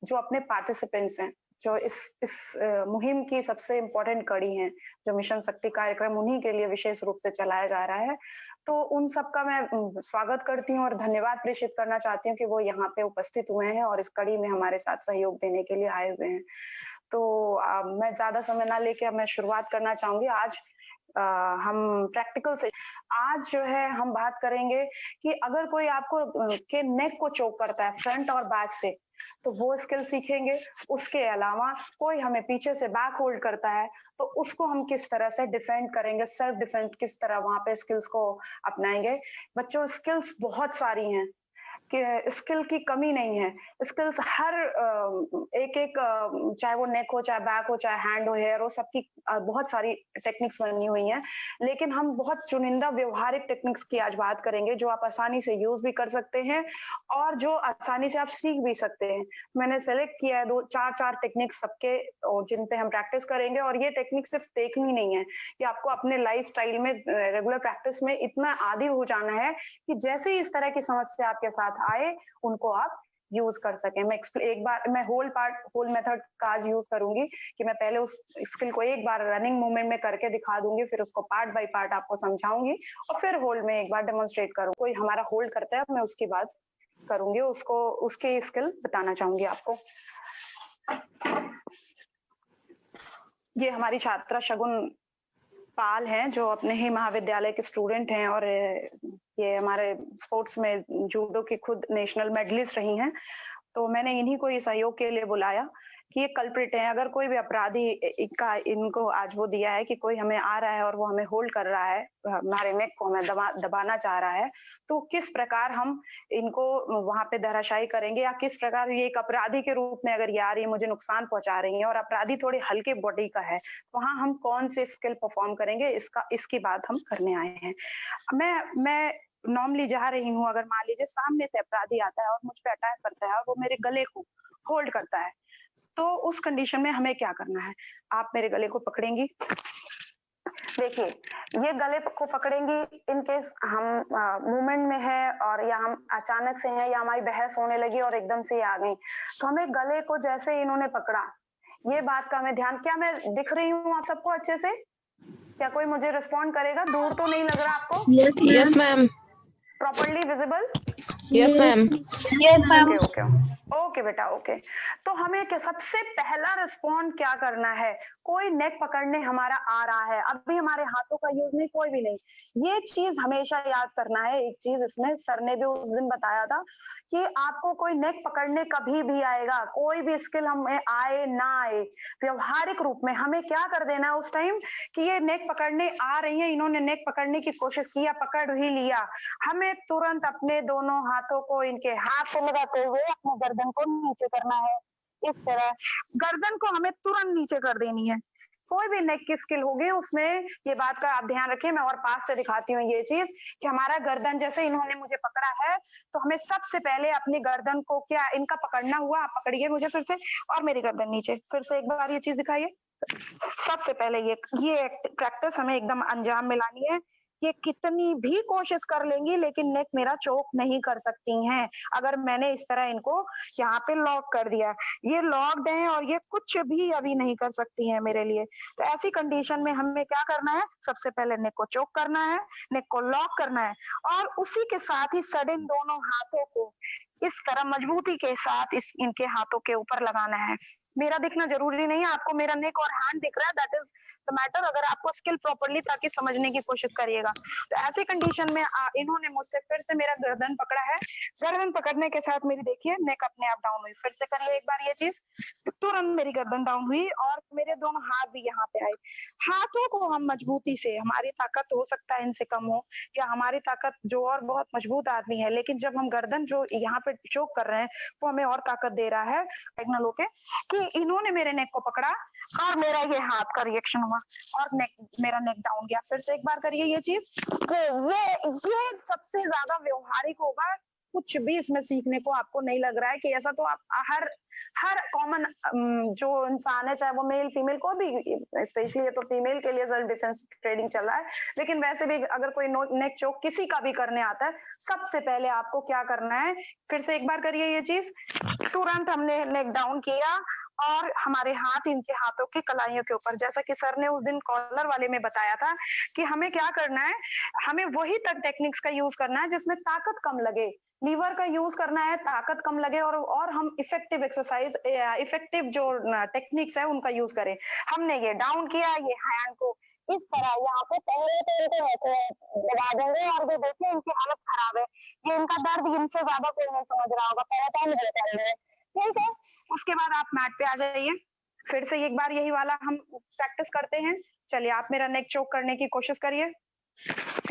जो अपने पार्टिसिपेंट्स हैं, जो इस मुहिम की सबसे इम्पोर्टेंट कड़ी हैं, जो मिशन शक्ति कार्यक्रम उन्हीं के लिए विशेष रूप से चलाया जा रहा है। तो उन सबका मैं स्वागत करती हूँ और धन्यवाद प्रेषित करना चाहती हूँ कि वो यहाँ पे उपस्थित हुए हैं और इस कड़ी में हमारे साथ सहयोग देने के लिए आए हुए हैं। तो मैं ज़्यादा समय ना लेके अब मैं शुरुआत करना चाहूँगी। आज अ, हम प्रैक्टिकल से आज जो है हम बात करेंगे कि अगर कोई आपको के नेक को चोक करता है फ्रंट और बैक से, तो वो स्किल सीखेंगे। उसके अलावा कोई हमें पीछे से बैक होल्ड करता है, तो उसको हम किस तरह से डिफेंड करेंगे, सेल्फ डिफेंस किस तरह वहाँ पे स्किल्स को अपनाएँगे। बच्चों स्किल्स बहुत सारी हैं। कि स्किल की कमी नहीं है। स्किल्स हर एक-एक चाहे वो नेक हो, चाहे बैक हो, चाहे हैंड हो, हेयर हो, सबकी बहुत सारी टेक्निक्स बनी हुई हैं। लेकिन हम बहुत चुनिंदा व्यवहारिक टेक्निक्स की आज बात करेंगे, जो आप आसानी से यूज़ भी कर सकते हैं और जो आसानी से आप सीख भी सकते हैं। मैंने सेलेक्ट किया है 2 4-4 टेक्निक्स सबके जिन पे हम प्रैक्टिस करेंगे और ये टेक्निक सिर्फ देखनी नहीं है, ये आपको अपने लाइफ़स्टाइल में रेगुलर प्रैक्टिस में इतना आदी हो जाना है कि जैसे ही इस तरह की समस्या आपके साथ आए, उनको आप यूज़ कर सकें। एक बार मैं होल मेथड का आज यूज़ करूँगी कि मैं पहले उस स्किल को एक बार रनिंग मूवमेंट में करके दिखा दूँगी, फिर उसको पार्ट बाय पार्ट आपको समझाऊँगी और फिर होल्ड में एक बार डेमोंस्ट्रेट करूँ। कोई हमारा होल्ड करता है, मैं उसकी बात करूँगी, उसकी स्किल बताना चाहूँगी आपको। ये हमारी छात्रा शगुन पाल हैं, जो अपने ही महाविद्यालय के स्टूडेंट हैं और ये हमारे स्पोर्ट्स में जूडो की खुद नेशनल मेडलिस्ट रही हैं। तो मैंने इन्हीं को ये सहयोग के लिए बुलाया कि ये कल्प्रिट हैं। अगर कोई भी अपराधी का इनको आज वो दिया है कि कोई हमें आ रहा है और वो हमें होल्ड कर रहा है, हमारे नेक को हमें दबाना चाह रहा है, तो किस प्रकार हम इनको वहाँ पे धराशायी करेंगे या किस प्रकार ये एक अपराधी के रूप में अगर ये आ रही है, मुझे नुकसान पहुँचा रही है और अपराधी थोड़े हल्के बॉडी का है, वहाँ हम कौन से स्किल परफॉर्म करेंगे, इसकी बात हम करने आए हैं। मैं नॉर्मली जा रही हूँ, अगर मान लीजिए सामने से अपराधी आता है और मुझ पे अटैक करता है और वो मेरे गले को होल्ड करता है, तो उस कंडीशन में हमें क्या करना है? आप मेरे गले को पकड़ेंगी। देखिए, ये गले को पकड़ेंगी इन केस हम मूवमेंट में है और या हम अचानक से हैं या हमारी बहस होने लगी और एकदम से ये आ गई, तो हमें गले को जैसे इन्होंने पकड़ा, ये बात का हमें ध्यान क्या मैं दिख रही हूँ आप सबको अच्छे से? क्या कोई मुझे रिस्पॉन्ड करेगा? दूर तो नहीं लग रहा आपको? Yes, ma'am. Properly visible? Yes, ma'am. Yes, ma'am. Okay okay okay बेटा ओके। तो हमें सबसे पहला रिस्पॉन्ड क्या करना है? कोई नेक पकड़ने हमारा आ रहा है, अभी हमारे हाथों का यूज नहीं, कोई भी नहीं। ये चीज हमेशा याद करना है। एक चीज इसमें सर ने भी उस दिन बताया था कि आपको कोई नेक पकड़ने कभी भी आएगा, कोई भी स्किल हमें आए ना आए, व्यवहारिक रूप में हमें क्या कर देना है उस टाइम कि ये नेक पकड़ने आ रही है, इन्होंने नेक पकड़ने की कोशिश की या पकड़ ही लिया, हमें तुरंत अपने दोनों हाथों को इनके हाथ से लगाते हुए अपने गर्दन को नीचे करना है। इस तरह गर्दन को हमें तुरंत नीचे कर देनी है। कोई भी नेक की स्किल होगी उसमें ये बात का आप ध्यान रखिए। मैं और पास से दिखाती हूँ ये चीज कि हमारा गर्दन जैसे इन्होंने मुझे पकड़ा है, तो हमें सबसे पहले अपनी गर्दन को क्या इनका पकड़ना हुआ, आप पकड़िए मुझे फिर से और मेरी गर्दन नीचे, फिर से एक बार ये चीज दिखाइए। सबसे पहले ये प्रैक्टिस हमें एकदम अंजाम में लानी है। ये कितनी भी कोशिश कर लेंगी लेकिन नेक मेरा चोक नहीं कर सकती हैं, अगर मैंने इस तरह इनको यहाँ पे लॉक कर दिया। ये लॉक्ड हैं और ये कुछ भी अभी नहीं कर सकती हैं मेरे लिए। तो ऐसी कंडीशन में हमें क्या करना है? सबसे पहले नेक को चोक करना है, नेक को लॉक करना है और उसी के साथ ही सडन दोनों हाथों को इस तरह मजबूती के साथ इनके हाथों के ऊपर लगाना है। मेरा दिखना जरूरी नहीं है, आपको मेरा नेक और हैंड दिख रहा है, दैट इज द मैटर। अगर आपको स्किल प्रॉपर्ली ताकि समझने की कोशिश करिएगा। तो ऐसी कंडीशन में इन्होंने मुझसे फिर से मेरा गर्दन पकड़ा है, गर्दन पकड़ने के साथ मेरी देखिए नेक अपने आप डाउन हुई। फिर से करिए एक बार ये चीज, तुरंत मेरी गर्दन डाउन हुई और मेरे दोनों हाथ भी यहाँ पे आए। हाथों को हम मजबूती से, हमारी ताकत हो सकता है इनसे कम हो या हमारी ताकत जो और बहुत मजबूत आदमी है, लेकिन जब हम गर्दन जो यहाँ पे चोक कर रहे हैं वो हमें और ताकत दे रहा है सिग्नल होके कि इन्होंने मेरे नेक को पकड़ा और मेरा ये हाथ का रिएक्शन हुआ और मेरा नेक डाउन गया। फिर से एक बार करिए ये चीज। ये सबसे ज्यादा व्यवहारिक होगा कुछ भी इसमें सीखने को आपको नहीं लग रहा है कि ऐसा, तो आप हर हर कॉमन जो इंसान है, चाहे वो मेल फीमेल को भी, स्पेशली ये तो फीमेल के लिए सेल्फ डिफेंस ट्रेनिंग चल रहा है, लेकिन वैसे भी अगर कोई नेक चोक किसी का भी करने आता है, सबसे पहले आपको क्या करना है, फिर से एक बार करिए ये चीज। तुरंत हमने नेक डाउन किया और हमारे हाथ इनके हाथों की कलाइयों के ऊपर, जैसा कि सर ने उस दिन कॉलर वाले में बताया था कि हमें क्या करना है, हमें वही तक टेक्निक्स का यूज करना है जिसमें ताकत कम लगे, लीवर का यूज करना है, ताकत कम लगे, और हम इफेक्टिव एक्सरसाइज, इफेक्टिव जो टेक्निक्स है उनका यूज करें। हमने ये डाउन किया, ये हैंड को इस तरह यहाँ पे पहले तो इनको ऐसे दबा देंगे, और ये देखिए इनकी हालत खराब है, ये इनका दर्द इनसे ज्यादा कोई नहीं समझ रहा होगा, पहले तो हम ये कर रहे हैं, ठीक है। उसके बाद आप मैट पे आ जाइए, फिर से एक बार यही वाला हम प्रैक्टिस करते हैं। चलिए आप मेरा नेक चोक करने की कोशिश करिए।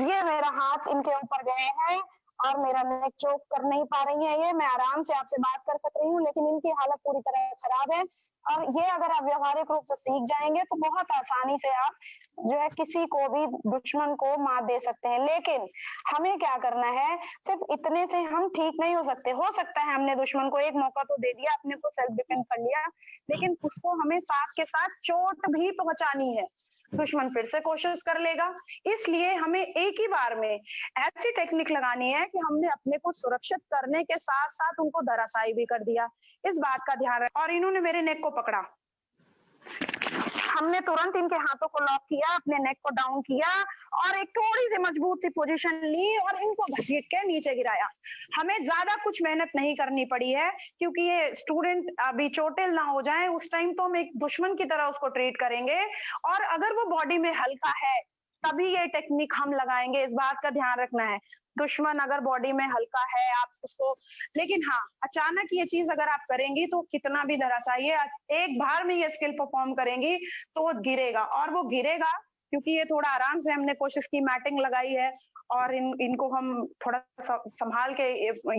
ये मेरा हाथ इनके ऊपर गए हैं और मेरा नेक चोक कर नहीं पा रही है, ये मैं आराम से आपसे बात कर सक रही हूँ, लेकिन इनकी हालत पूरी तरह खराब है। और ये अगर आप व्यवहारिक रूप से सीख जाएंगे तो बहुत आसानी से आप जो है किसी को भी, दुश्मन को मात दे सकते हैं। लेकिन हमें क्या करना है, सिर्फ इतने से हम ठीक नहीं हो सकते। हो सकता है हमने दुश्मन को एक मौका तो दे दिया, अपने को सेल्फ डिफेंस कर लिया, लेकिन उसको हमें साथ के साथ चोट भी पहुंचानी है, दुश्मन फिर से कोशिश कर लेगा। इसलिए हमें एक ही बार में ऐसी टेक्निक लगानी है कि हमने अपने को सुरक्षित करने के साथ साथ उनको धराशायी भी कर दिया। इस बात का ध्यान रखें। और इन्होंने मेरे नेक को पकड़ा, हमने तुरंत इनके हाथों को लॉक किया, अपने नेक को डाउन किया और एक थोड़ी सी मजबूत सी पोजीशन ली और इनको घसीट के नीचे गिराया। हमें ज्यादा कुछ मेहनत नहीं करनी पड़ी है, क्योंकि ये स्टूडेंट अभी चोटिल ना हो जाए, उस टाइम तो हम एक दुश्मन की तरह उसको ट्रीट करेंगे, और अगर वो बॉडी में हल्का है तभी ये टेक्निक हम लगाएंगे। इस बात का ध्यान रखना है, दुश्मन अगर बॉडी में हल्का है आप उसको, लेकिन हाँ अचानक ये चीज अगर आप करेंगी तो कितना भी धराशायी है, एक बार में ये स्किल परफॉर्म करेंगी तो वो गिरेगा, और वो गिरेगा क्योंकि ये थोड़ा आराम से हमने कोशिश की, मैटिंग लगाई है और इनको हम थोड़ा संभाल के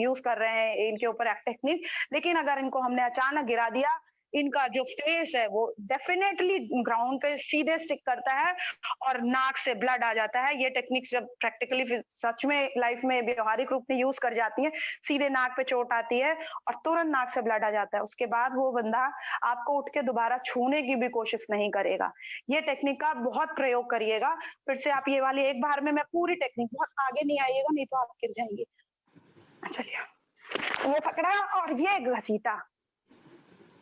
यूज कर रहे हैं इनके ऊपर टेक्निक। लेकिन अगर इनको हमने अचानक गिरा दिया, इनका जो फेस है वो डेफिनेटली ग्राउंड पे सीधे स्टिक करता है और नाक से ब्लड आ जाता है। ये टेक्निक्स जब प्रैक्टिकली सच में लाइफ में व्यवहारिक रूप में यूज कर जाती है, सीधे नाक पे चोट आती है और तुरंत नाक से ब्लड आ जाता है। उसके बाद वो बंदा आपको उठ के दोबारा छूने की भी कोशिश नहीं करेगा। ये टेक्निक का बहुत प्रयोग करिएगा। फिर से आप ये वाली एक बार में, मैं पूरी टेक्निक, बहुत आगे नहीं आइएगा नहीं तो आप गिर जाएंगे। चलिए ये पकड़ा और ये घसीटा,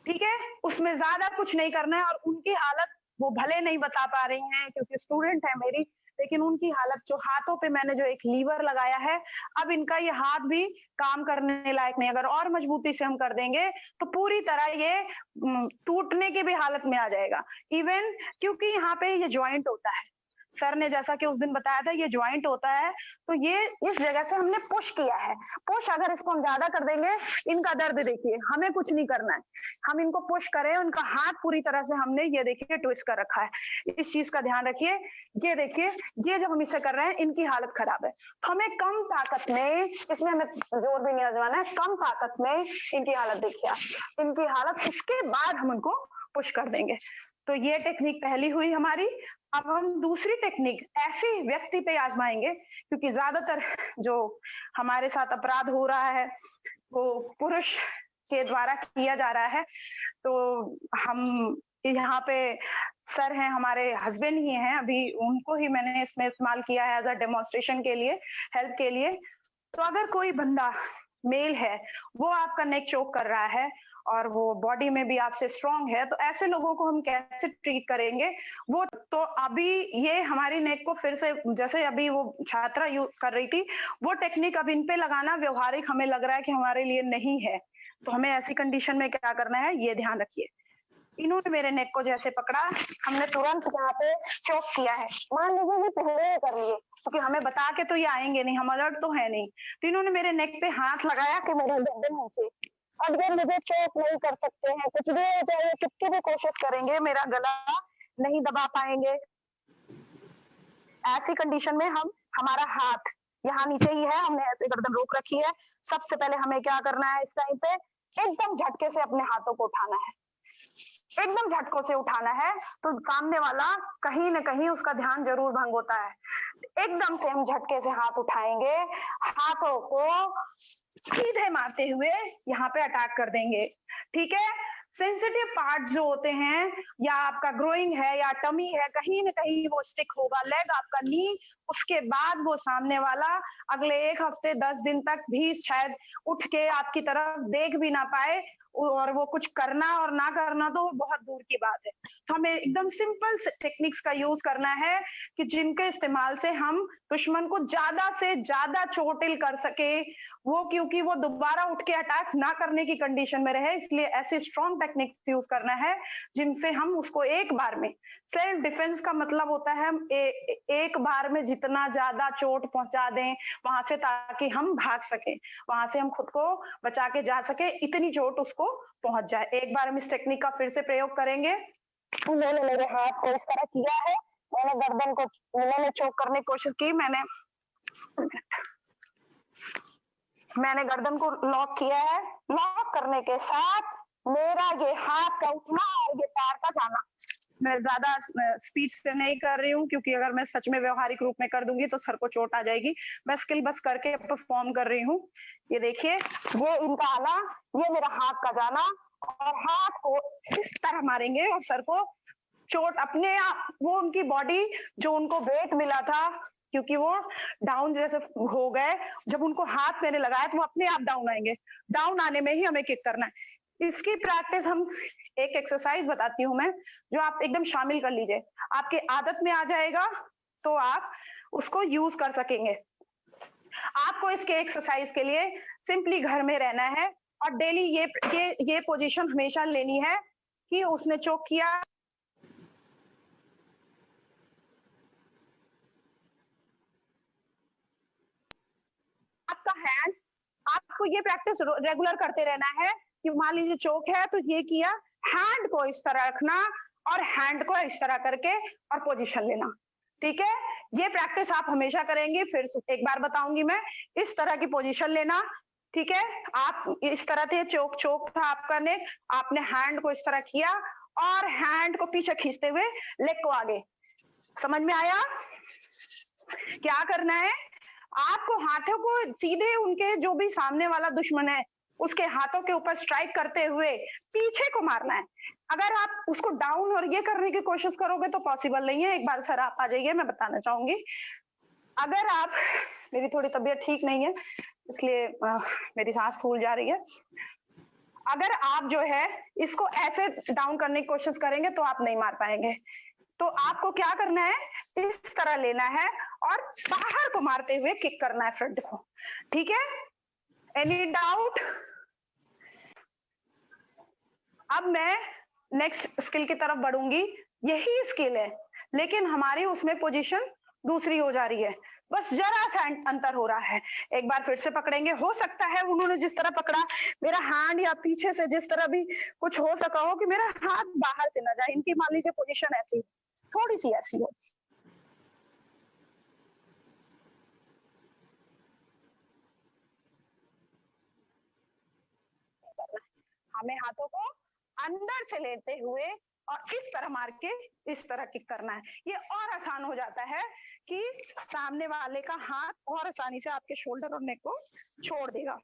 ठीक है, उसमें ज्यादा कुछ नहीं करना है। और उनकी हालत वो भले नहीं बता पा रही हैं क्योंकि स्टूडेंट है मेरी, लेकिन उनकी हालत, जो हाथों पे मैंने जो एक लीवर लगाया है, अब इनका ये हाथ भी काम करने लायक नहीं। अगर और मजबूती से हम कर देंगे तो पूरी तरह ये टूटने की भी हालत में आ जाएगा। इवन क्योंकि यहाँ पे ये ज्वाइंट होता है, सर ने जैसा कि उस दिन बताया था ये ज्वाइंट होता है, तो ये इस जगह से हमने पुश किया है। पुश अगर इसको हम ज्यादा कर देंगे, इनका दर्द देखिए, हमें कुछ नहीं करना है, हम इनको पुश करें, उनका हाथ पूरी तरह से हमने ये देखिए ट्विस्ट कर रखा है। इस चीज का ध्यान रखिए। ये देखिए, ये जो हम इसे कर रहे हैं, इनकी हालत खराब है, तो हमें कम ताकत में, इसमें हमें जोर भी नहीं आजमाना है, कम ताकत में इनकी हालत देखिए, इनकी हालत, उसके बाद हम उनको पुश कर देंगे। तो ये टेक्निक पहली हुई हमारी। अब हम दूसरी टेक्निक ऐसे व्यक्ति पे आजमाएंगे, क्योंकि ज्यादातर जो हमारे साथ अपराध हो रहा है वो पुरुष के द्वारा किया जा रहा है। तो हम यहाँ पे सर हैं, हमारे हस्बैंड ही हैं, अभी उनको ही मैंने इसमें इस्तेमाल किया है एज अ डेमोन्स्ट्रेशन के लिए, हेल्प के लिए। तो अगर कोई बंदा मेल है, वो आपका नेक चोक कर रहा है और वो बॉडी में भी आपसे स्ट्रांग है, तो ऐसे लोगों को हम कैसे ट्रीट करेंगे? वो तो अभी ये हमारी नेक को फिर से, जैसे अभी वो छात्रा यूज कर रही थी, वो टेक्निक अब इन पे लगाना व्यवहारिक हमें लग रहा है कि हमारे लिए नहीं है। तो हमें ऐसी कंडीशन में क्या करना है, ये ध्यान रखिए। इन्होंने मेरे नेक को जैसे पकड़ा, हमने तुरंत यहाँ पे चोक किया है। मान लीजिए ये पहले ही कर लिए, क्योंकि हमें बता के तो ये आएंगे नहीं, हम अलर्ट तो है नहीं। तो इन्होंने मेरे नेक पे हाथ लगाया कि मेरे गर्दन नीचे, अब ये मुझे चोक नहीं कर सकते हैं, कुछ भी हो जाए, कितनी भी कोशिश करेंगे मेरा गला नहीं दबा पाएंगे। ऐसी कंडीशन में हम, हमारा हाथ यहाँ नीचे ही है, हमने ऐसे गर्दन रोक रखी है। सबसे पहले हमें क्या करना है, इस टाइम पे एकदम झटके से अपने हाथों को उठाना है, एकदम झटकों से उठाना है, तो सामने वाला कहीं न कहीं उसका ध्यान ज़रूर भंग होता है। एकदम से हम झटके से हाथ उठाएँगे, हाथों को सीधे मारते हुए यहाँ पे अटैक कर देंगे, ठीक है? सेंसिटिव पार्ट जो होते हैं या आपका ग्रोइंग है या टमी है, कहीं न कहीं वो स्टिक होगा, लेग आपका नी, उसके बाद वो सामने वाला अगले 1 हफ्ते 10 दिन तक भी शायद उठ के आपकी तरफ देख भी ना पाए और वो कुछ करना और ना करना तो बहुत दूर की बात है। तो हमें एकदम सिंपल टेक्निक्स का यूज़ करना है कि जिनके इस्तेमाल से हम दुश्मन को ज़्यादा से ज़्यादा चोटिल कर सके, वो क्योंकि वो दोबारा उठ के अटैक ना करने की कंडीशन में रहे, इसलिए ऐसे स्ट्रॉन्ग टेक्निक्स यूज़ करना है, जिनसे हम उसको एक बार में सेल्फ डिफेंस का मतलब होता है हम एक बार में जितना ज़्यादा चोट पहुँचा दें वहाँ से ताकि हम भाग सकें, वहाँ से हम खुद को बचा के जा सकें, इतनी चोट उसको पहुँच जाए। एक बार हम इस टेक्निक का फिर से प्रयोग करेंगे। उन्होंने मेरे हाथ को इस तरह किया है, मैंने गर्दन को उन्होंने चोक करने की कोशिश की, मैंने गर्दन को लॉक किया है। लॉक करने के साथ मेरा ये हाथ का उठना और ये पैर का जाना, मैं ज्यादा स्पीड से नहीं कर रही हूँ क्योंकि अगर मैं सच में व्यवहारिक रूप में कर दूंगी तो सर को चोट आ जाएगी। मैं स्किल बस करके परफॉर्म कर रही हूँ। ये देखिए, ये इनका आना, ये मेरा हाथ का जाना और हाथ को इस तरह मारेंगे और सर को चोट अपने आप, वो उनकी बॉडी जो उनको वेट मिला था क्योंकि वो डाउन जैसे हो गए, जब उनको हाथ मैंने लगाया तो वो अपने आप डाउन आएंगे। डाउन आने में ही हमें किक करना है। इसकी प्रैक्टिस हम एक एक्सरसाइज बताती हूँ मैं, जो आप एकदम शामिल कर लीजिए, आपके आदत में आ जाएगा तो आप उसको यूज कर सकेंगे। आपको इसके एक्सरसाइज के लिए सिंपली घर में रहना है और डेली ये पोजीशन हमेशा लेनी है कि उसने चोक किया, आपका हैंड, आपको ये प्रैक्टिस रेगुलर करते रहना है कि मान लीजिए चोक है तो ये किया, हैंड को इस तरह रखना और हैंड को इस तरह करके और पोजीशन लेना, ठीक है? ये प्रैक्टिस आप हमेशा करेंगे। फिर एक बार बताऊंगी मैं, इस तरह की पोजीशन लेना, ठीक है? आप इस तरह थे, चोक चोक था आपका नेक, आपने हैंड को इस तरह किया और हैंड को पीछे खींचते हुए लेग को आगे। समझ में आया? क्या करना है, आपको हाथों को सीधे उनके जो भी सामने वाला दुश्मन है उसके हाथों के ऊपर स्ट्राइक करते हुए पीछे को मारना है। अगर आप उसको डाउन और ये करने की कोशिश करोगे तो पॉसिबल नहीं है। एक बार सर आप आ जाइए, मैं बताना चाहूंगी। अगर आप, मेरी थोड़ी तबीयत ठीक नहीं है इसलिए मेरी सांस फूल जा रही है। अगर आप जो है इसको ऐसे डाउन करने की कोशिश करेंगे तो आप नहीं मार पाएंगे। तो आपको क्या करना है, इस तरह लेना है और बाहर को मारते हुए किक करना है फ्रंट को, ठीक है? Any doubt? अब मैं नेक्स्ट स्किल की तरफ बढ़ूंगी। यही स्किल है लेकिन हमारी उसमें पोजीशन दूसरी हो जा रही है, बस जरा सा अंतर हो रहा है। एक बार फिर से पकड़ेंगे। हो सकता है उन्होंने जिस तरह पकड़ा, मेरा हैंड या पीछे से जिस तरह भी कुछ हो सका हो कि मेरा हाथ बाहर से ना जाए। इनकी मान लीजिए पोजीशन ऐसी, थोड़ी सी ऐसी हो, हमें हाथों को अंदर से लेते हुए और इस तरह मार के इस तरह किक करना है। ये और आसान हो जाता है कि सामने वाले का हाथ और आसानी से आपके शोल्डर और नेक को छोड़ देगा।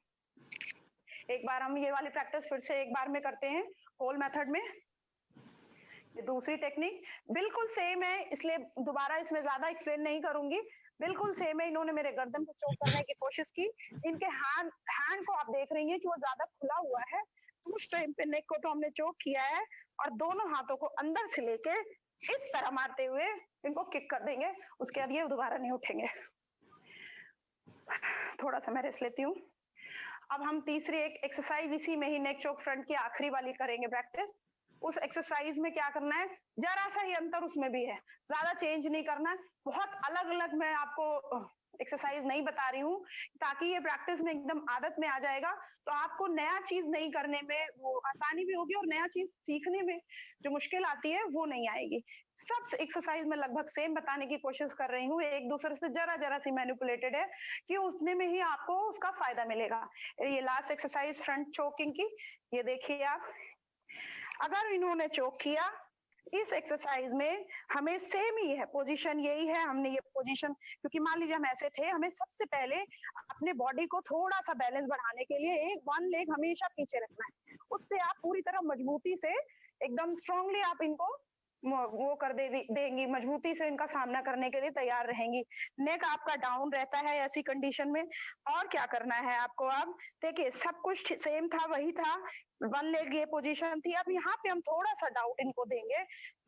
एक बार हम ये वाली प्रैक्टिस फिर से एक बार में करते हैं होल मेथड में। ये दूसरी टेक्निक बिल्कुल सेम है, इसलिए दोबारा इसमें ज्यादा एक्सप्लेन नहीं करूंगी। बिल्कुल सेम है। इन्होंने मेरे गर्दन को चोक करने की कोशिश की। इनके हैंड को आप देख रही हैं कि वो ज्यादा खुला हुआ है। उस टाइम पे नेक को तो हमने चोक किया है और दोनों हाथों को अंदर से लेके इस तरह मारते हुए इनको किक कर देंगे। उसके बाद ये दोबारा नहीं उठेंगे। थोड़ा सा मैं रेस्ट लेती हूँ। अब हम तीसरी एक एक्सरसाइज इसी में ही नेक चोक फ्रंट की आखिरी वाली करेंगे प्रैक्टिस। उस एक्सरसाइज में क्या करना है, जरा सा ही अंतर उसमें भी है, ज्यादा चेंज नहीं करना है। बहुत अलग अलग मैं आपको एक्सरसाइज नहीं बता रही हूँ ताकि ये प्रैक्टिस में एकदम आदत में आ जाएगा, तो आपको नया चीज नहीं करने में वो आसानी भी होगी और नया चीज सीखने में जो मुश्किल आती है वो नहीं आएगी। सब एक्सरसाइज में लगभग सेम बताने की कोशिश कर रही हूँ, एक दूसरे से जरा जरा सी मैनिपुलेटेड है कि उसने में ही आपको उसका फायदा मिलेगा। ये लास्ट एक्सरसाइज फ्रंट चोकिंग की, ये देखिए आप, अगर इन्होंने चोक किया, इस एक्सरसाइज में हमें सेम ही है, पोजीशन यही है। हमने ये पोजीशन, क्योंकि मान लीजिए हम ऐसे थे, हमें सबसे पहले अपने बॉडी को थोड़ा सा बैलेंस बढ़ाने के लिए एक वन लेग हमेशा पीछे रखना है। उससे आप पूरी तरह मजबूती से एकदम स्ट्रांगली आप इनको वो कर देंगी, मजबूती से इनका सामना करने के लिए तैयार रहेंगी। नेक आपका डाउन रहता है ऐसी कंडीशन में। और क्या करना है आपको, अब देखिए सब कुछ सेम था, वही था, वन लेग ये पोजीशन थी। अब यहाँ पे हम थोड़ा सा डाउट इनको देंगे।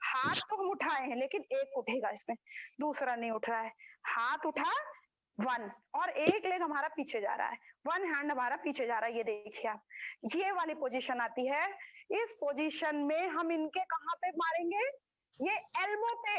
हाथ तो हम उठाए हैं, लेकिन एक उठेगा इसमें, दूसरा नहीं उठ रहा है। हाथ उठा, वन, और एक लेग हमारा पीछे जा रहा है, वन हैंड हमारा पीछे जा रहा है। ये देखिए आप, ये वाली पोजीशन आती है। इस पोजीशन में हम इनके कहाँ पे मारेंगे, ये एल्बो पे,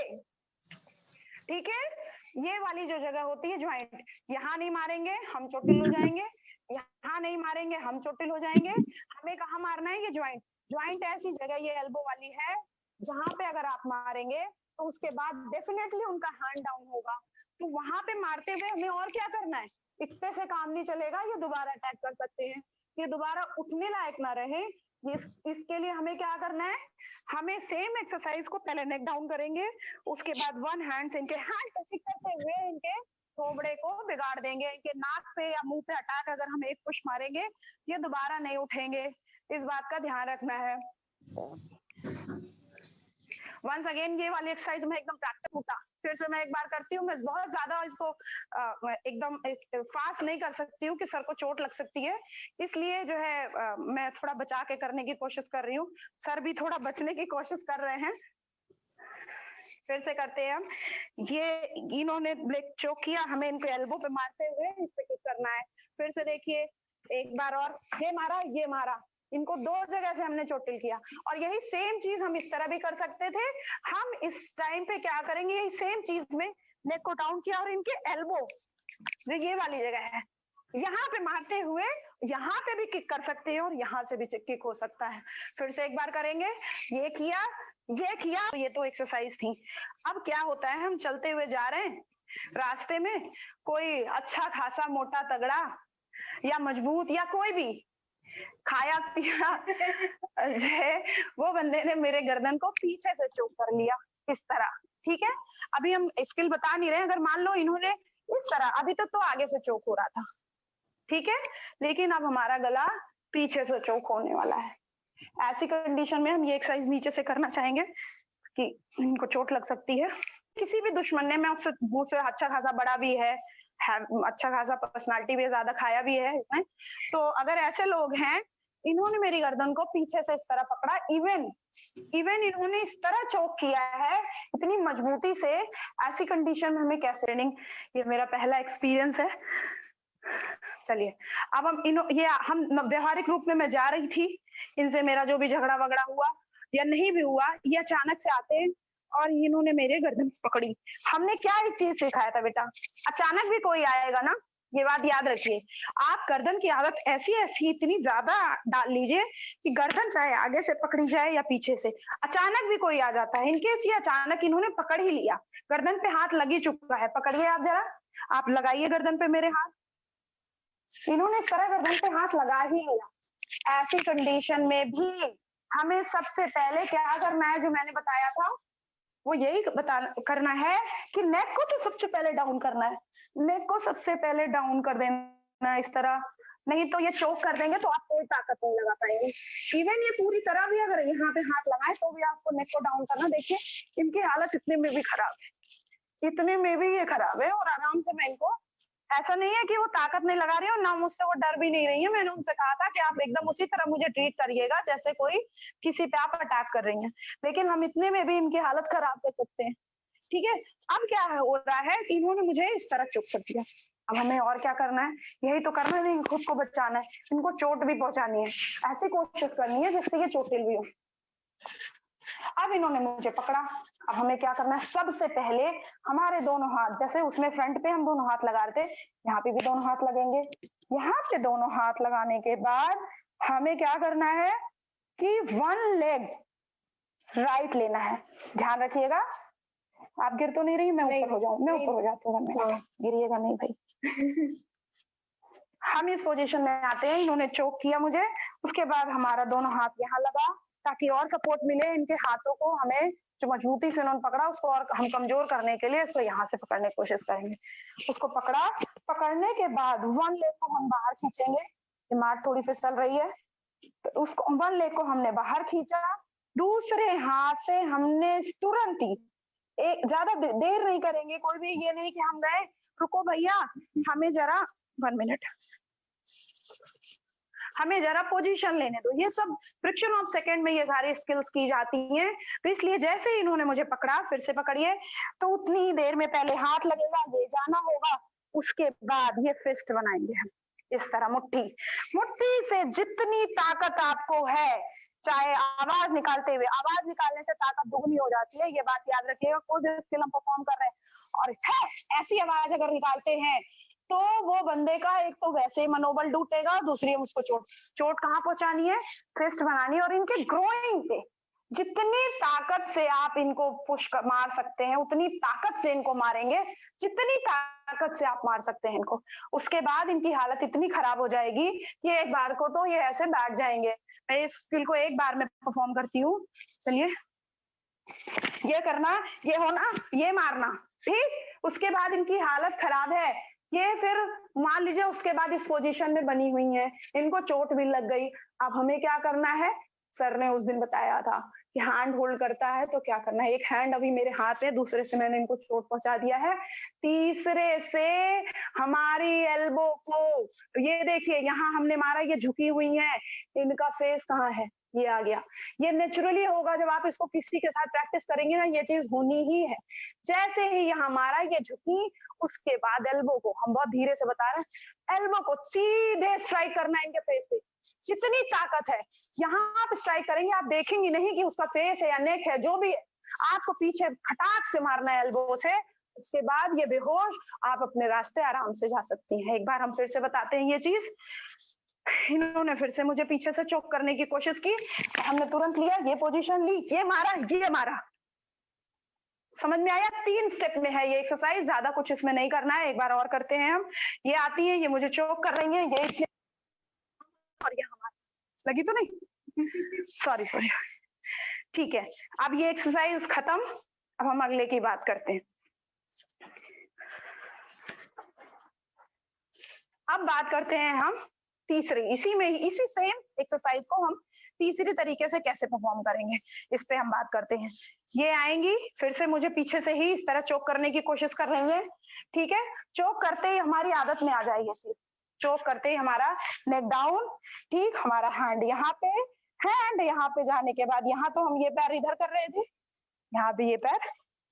ठीक है। ये वाली जो जगह होती है ज्वाइंट, यहाँ नहीं मारेंगे हम चोटिल हो जाएंगे, यहाँ नहीं मारेंगे हम चोटिल हो जाएंगे। हमें कहाँ मारना है, ये ज्वाइंट। ज्वाइंट ऐसी जगह ये एल्बो वाली है जहां पे अगर आप मारेंगे तो उसके बाद डेफिनेटली उनका हैंड डाउन होगा। तो वहां पे मारते हुए हमें और क्या करना है, इतने से काम नहीं चलेगा, ये दोबारा अटैक कर सकते हैं, ये दोबारा उठने लायक ना रहे। इसके लिए हमें क्या करना है, हमें सेम एक्सरसाइज को पहले नेक डाउन करेंगे, उसके बाद वन हैंड से इनके हैंड टचिंग करते हुए इनके थोबड़े को बिगाड़ देंगे। इनके नाक पे या मुंह पे अटैक अगर हम एक पुश मारेंगे, ये दोबारा नहीं उठेंगे। इस बात का ध्यान रखना है। वंस अगेन ये वाली एक्सरसाइज में एकदम प्रैक्टिस होता, फिर से मैं एक बार करती हूँ। मैं बहुत ज्यादा इसको एकदम फास्ट नहीं कर सकती हूँ कि सर को चोट लग सकती है, इसलिए जो है मैं थोड़ा बचा के करने की कोशिश कर रही हूँ। सर भी थोड़ा बचने की कोशिश कर रहे हैं। फिर से करते हैं हम। ये इन्होंने ब्रेक चोक किया, हमें इनको एल्बो पे मारते हुए इस पे किक करना है। फिर से देखिए एक बार और, ये मारा, ये मारा, इनको दो जगह से हमने चोटिल किया। और यही सेम चीज हम इस तरह भी कर सकते थे। हम इस टाइम पे क्या करेंगे, यही सेम चीज में नेक को डाउन किया और इनके एल्बो जो ये वाली जगह है, यहाँ पे मारते हुए यहाँ पे भी किक कर सकते हैं और यहाँ से भी किक हो सकता है। फिर से एक बार करेंगे, ये किया, ये किया, ये तो एक्सरसाइज थी। अब क्या होता है, हम चलते हुए जा रहे हैं, रास्ते में कोई अच्छा खासा मोटा तगड़ा या मजबूत या कोई भी खाया पिया जो है वो बंदे ने मेरे गर्दन को पीछे से चोक कर लिया इस तरह, ठीक है। अभी हम स्किल बता नहीं रहे, अगर मान लो इन्होंने इस तरह, अभी तक तो आगे से चोक हो रहा था, ठीक है, लेकिन अब हमारा गला पीछे से चोक होने वाला है। ऐसी कंडीशन में हम ये एक्सरसाइज नीचे से करना चाहेंगे कि इनको चोट लग सकती है। किसी भी दुश्मन ने, मैं उससे मुझसे अच्छा खासा बड़ा भी है, अच्छा खासा पर्सनालिटी भी, ज्यादा खाया भी है इसमें, तो अगर ऐसे लोग हैं, इन्होंने मेरी गर्दन को पीछे से इस तरह पकड़ा, इवन इन्होंने इस तरह चोक किया है इतनी मजबूती से, ऐसी कंडीशन में हमें कैसे ट्रेनिंग, ये मेरा पहला एक्सपीरियंस है। चलिए अब हम व्यवहारिक रूप में मैं जा रही थी, इनसे मेरा जो भी झगड़ा वगड़ा हुआ या नहीं भी हुआ, ये अचानक से आते हैं और इन्होंने मेरे गर्दन पकड़ी। हमने क्या एक चीज सिखाया था बेटा, अचानक भी कोई आएगा ना, ये बात याद रखिए, आप गर्दन की आदत ऐसी इतनी ज्यादा डाल लीजिए कि गर्दन चाहे आगे से पकड़ी जाए या पीछे से, अचानक भी कोई आ जाता है। इनकेस ये अचानक इन्होंने पकड़ ही लिया, गर्दन पे हाथ लग ही चुका है, पकड़िए आप जरा, आप लगाइए गर्दन पे मेरे हाथ, इन्होंने इस तरह गर्दन पे हाथ लगा ही लिया। ऐसी कंडीशन में भी हमें सबसे पहले क्या करना है, जो मैंने बताया था वो यही करना है कि नेक को तो सबसे पहले डाउन करना है, नेक को सबसे पहले डाउन कर देना है इस तरह, नहीं तो ये चोक कर देंगे तो आप कोई ताकत नहीं लगा पाएंगे। इवन ये पूरी तरह भी अगर यहाँ पे हाथ लगाए तो भी आपको नेक को डाउन करना, देखिए इनकी हालत इतने में भी खराब है, इतने में भी ये खराब है, और आराम से मैं इनको, ऐसा नहीं है कि वो ताकत नहीं लगा रही है और ना मुझसे वो डर भी नहीं रही है। मैंने उनसे कहा था कि आप एकदम उसी तरह मुझे ट्रीट करिएगा जैसे कोई किसी पे आप अटैक कर रही हैं, लेकिन हम इतने में भी इनकी हालत खराब कर सकते हैं, ठीक है। अब क्या हो रहा है कि इन्होंने मुझे इस तरह चुप कर दिया, अब हमें और क्या करना है, यही तो करना है, खुद को बचाना है, इनको चोट भी पहुंचानी है, ऐसी कोशिश करनी है जिससे ये चोटिल भी हो। अब इन्होंने मुझे पकड़ा, अब हमें क्या करना है, सबसे पहले हमारे दोनों हाथ, जैसे उसमें फ्रंट पे हम दोनों हाथ लगा रहे थे, यहाँ पे भी दोनों हाथ लगेंगे। यहाँ पे दोनों हाथ लगाने के बाद हमें क्या करना है कि वन लेग राइट लेना है, ध्यान रखिएगा। आप गिर तो नहीं रही, मैं ऊपर हो जाऊं, मैं ऊपर हो जाती हूँ, गिरिएगा नहीं भाई। हम इस पोजीशन में आते हैं, इन्होंने चोक किया मुझे, उसके बाद हमारा दोनों हाथ यहाँ लगा, ताकि और सपोर्ट मिले इनके हाथों को, हमें जो मजबूती से उन्होंने पकड़ा उसको और हम कमजोर करने के लिए इसको यहाँ से पकड़ने की कोशिश करेंगे। उसको पकड़ा, पकड़ने के बाद वन लेग को हम बाहर खींचेंगे, मैट थोड़ी फिसल रही है, तो उसको वन लेग को हमने बाहर खींचा, दूसरे हाथ से हमने तुरंत ही, एक ज्यादा देर नहीं करेंगे कोई भी, ये नहीं कि हम गए रुको भैया हमें जरा 1 मिनट, हमें जरा पोजीशन लेने दो, ये सब फ्रिक्शन ऑफ सेकंड में ये सारी स्किल्स की जाती हैं। तो इसलिए जैसे ही इन्होंने मुझे पकड़ा, फिर से पकड़िए, तो उतनी देर में पहले हाथ लगेगा, ये जाना होगा, उसके बाद ये फिस्ट बनाएंगे हम इस तरह, मुट्ठी, मुट्ठी से जितनी ताकत आपको है, चाहे आवाज निकालते हुए, आवाज निकालने से ताकत दुगनी हो जाती है, ये बात याद रखिएगा। कोई भी स्किल हम परफॉर्म कर रहे हैं और है ऐसी आवाज अगर निकालते हैं तो वो बंदे का एक तो वैसे ही मनोबल टूटेगा, दूसरी उसको चोट कहाँ पहुंचानी है, फिस्ट बनानी है, और इनके ग्रोइंग पे जितनी ताकत से आप इनको पुश मार सकते हैं उतनी ताकत से इनको मारेंगे, जितनी ताकत से आप मार सकते हैं इनको। उसके बाद इनकी हालत इतनी खराब हो जाएगी कि एक बार को तो ये ऐसे बैठ जाएंगे। मैं इस स्किल को एक बार में परफॉर्म करती हूँ, चलिए, ये करना, ये होना, ये मारना, ठीक। उसके बाद इनकी हालत खराब है, ये फिर मान लीजिए उसके बाद इस पोजीशन में बनी हुई है, इनको चोट भी लग गई। अब हमें क्या करना है, सर ने उस दिन बताया था कि हैंड होल्ड करता है तो क्या करना है, एक हैंड अभी मेरे हाथ में, दूसरे से मैंने इनको चोट पहुंचा दिया है, तीसरे से हमारी एल्बो को, ये देखिए यहाँ हमने मारा, ये झुकी हुई है, इनका फेस कहाँ है, ये आ गया। ये नेचुरली होगा, जब आप इसको किसी के साथ प्रैक्टिस करेंगे ना, ये चीज होनी ही है। जैसे ही यहाँ मारा, ये झुकी, उसके बाद एल्बो को, हम बहुत धीरे से बता रहे हैं, एल्बो को सीधे स्ट्राइक करना है इनके फेस पे, जितनी ताकत है यहाँ आप स्ट्राइक करेंगे, आप देखेंगे नहीं कि उसका फेस है या नेक है, जो भी है, आपको पीछे खटाक से मारना है एल्बो से। उसके बाद ये बेहोश आप अपने रास्ते आराम से जा सकती हैं। एक बार हम फिर से बताते हैं ये चीज। इन्होंने फिर से मुझे पीछे से चोक करने की कोशिश की, हमने तुरंत लिया, ये पोजीशन ली, ये मारा, समझ में आया। 3 स्टेप में है ये एक्सरसाइज, ज्यादा कुछ इसमें नहीं करना है। एक बार और करते हैं हम। ये आती है, ये मुझे चोक कर रही है, ये इतने, और ये हमारी लगी तो नहीं, सॉरी, ठीक है। अब ये एक्सरसाइज खत्म, अब हम अगले की बात करते हैं। अब बात करते हैं हम तीसरी, इसी सेम एक्सरसाइज को हम तीसरी तरीके से कैसे परफॉर्म करेंगे, इस पे हम बात करते हैं। ये आएंगी, फिर से मुझे पीछे से ही इस तरह चोक करने की कोशिश कर रही है, ठीक है। चोक करते ही हमारी आदत में आ जाएगी, चोक करते ही हमारा नेक डाउन, ठीक, हमारा हैंड यहाँ पे, हैंड यहाँ पे जाने के बाद, यहाँ तो हम ये पैर इधर कर रहे थे, यहाँ भी ये पैर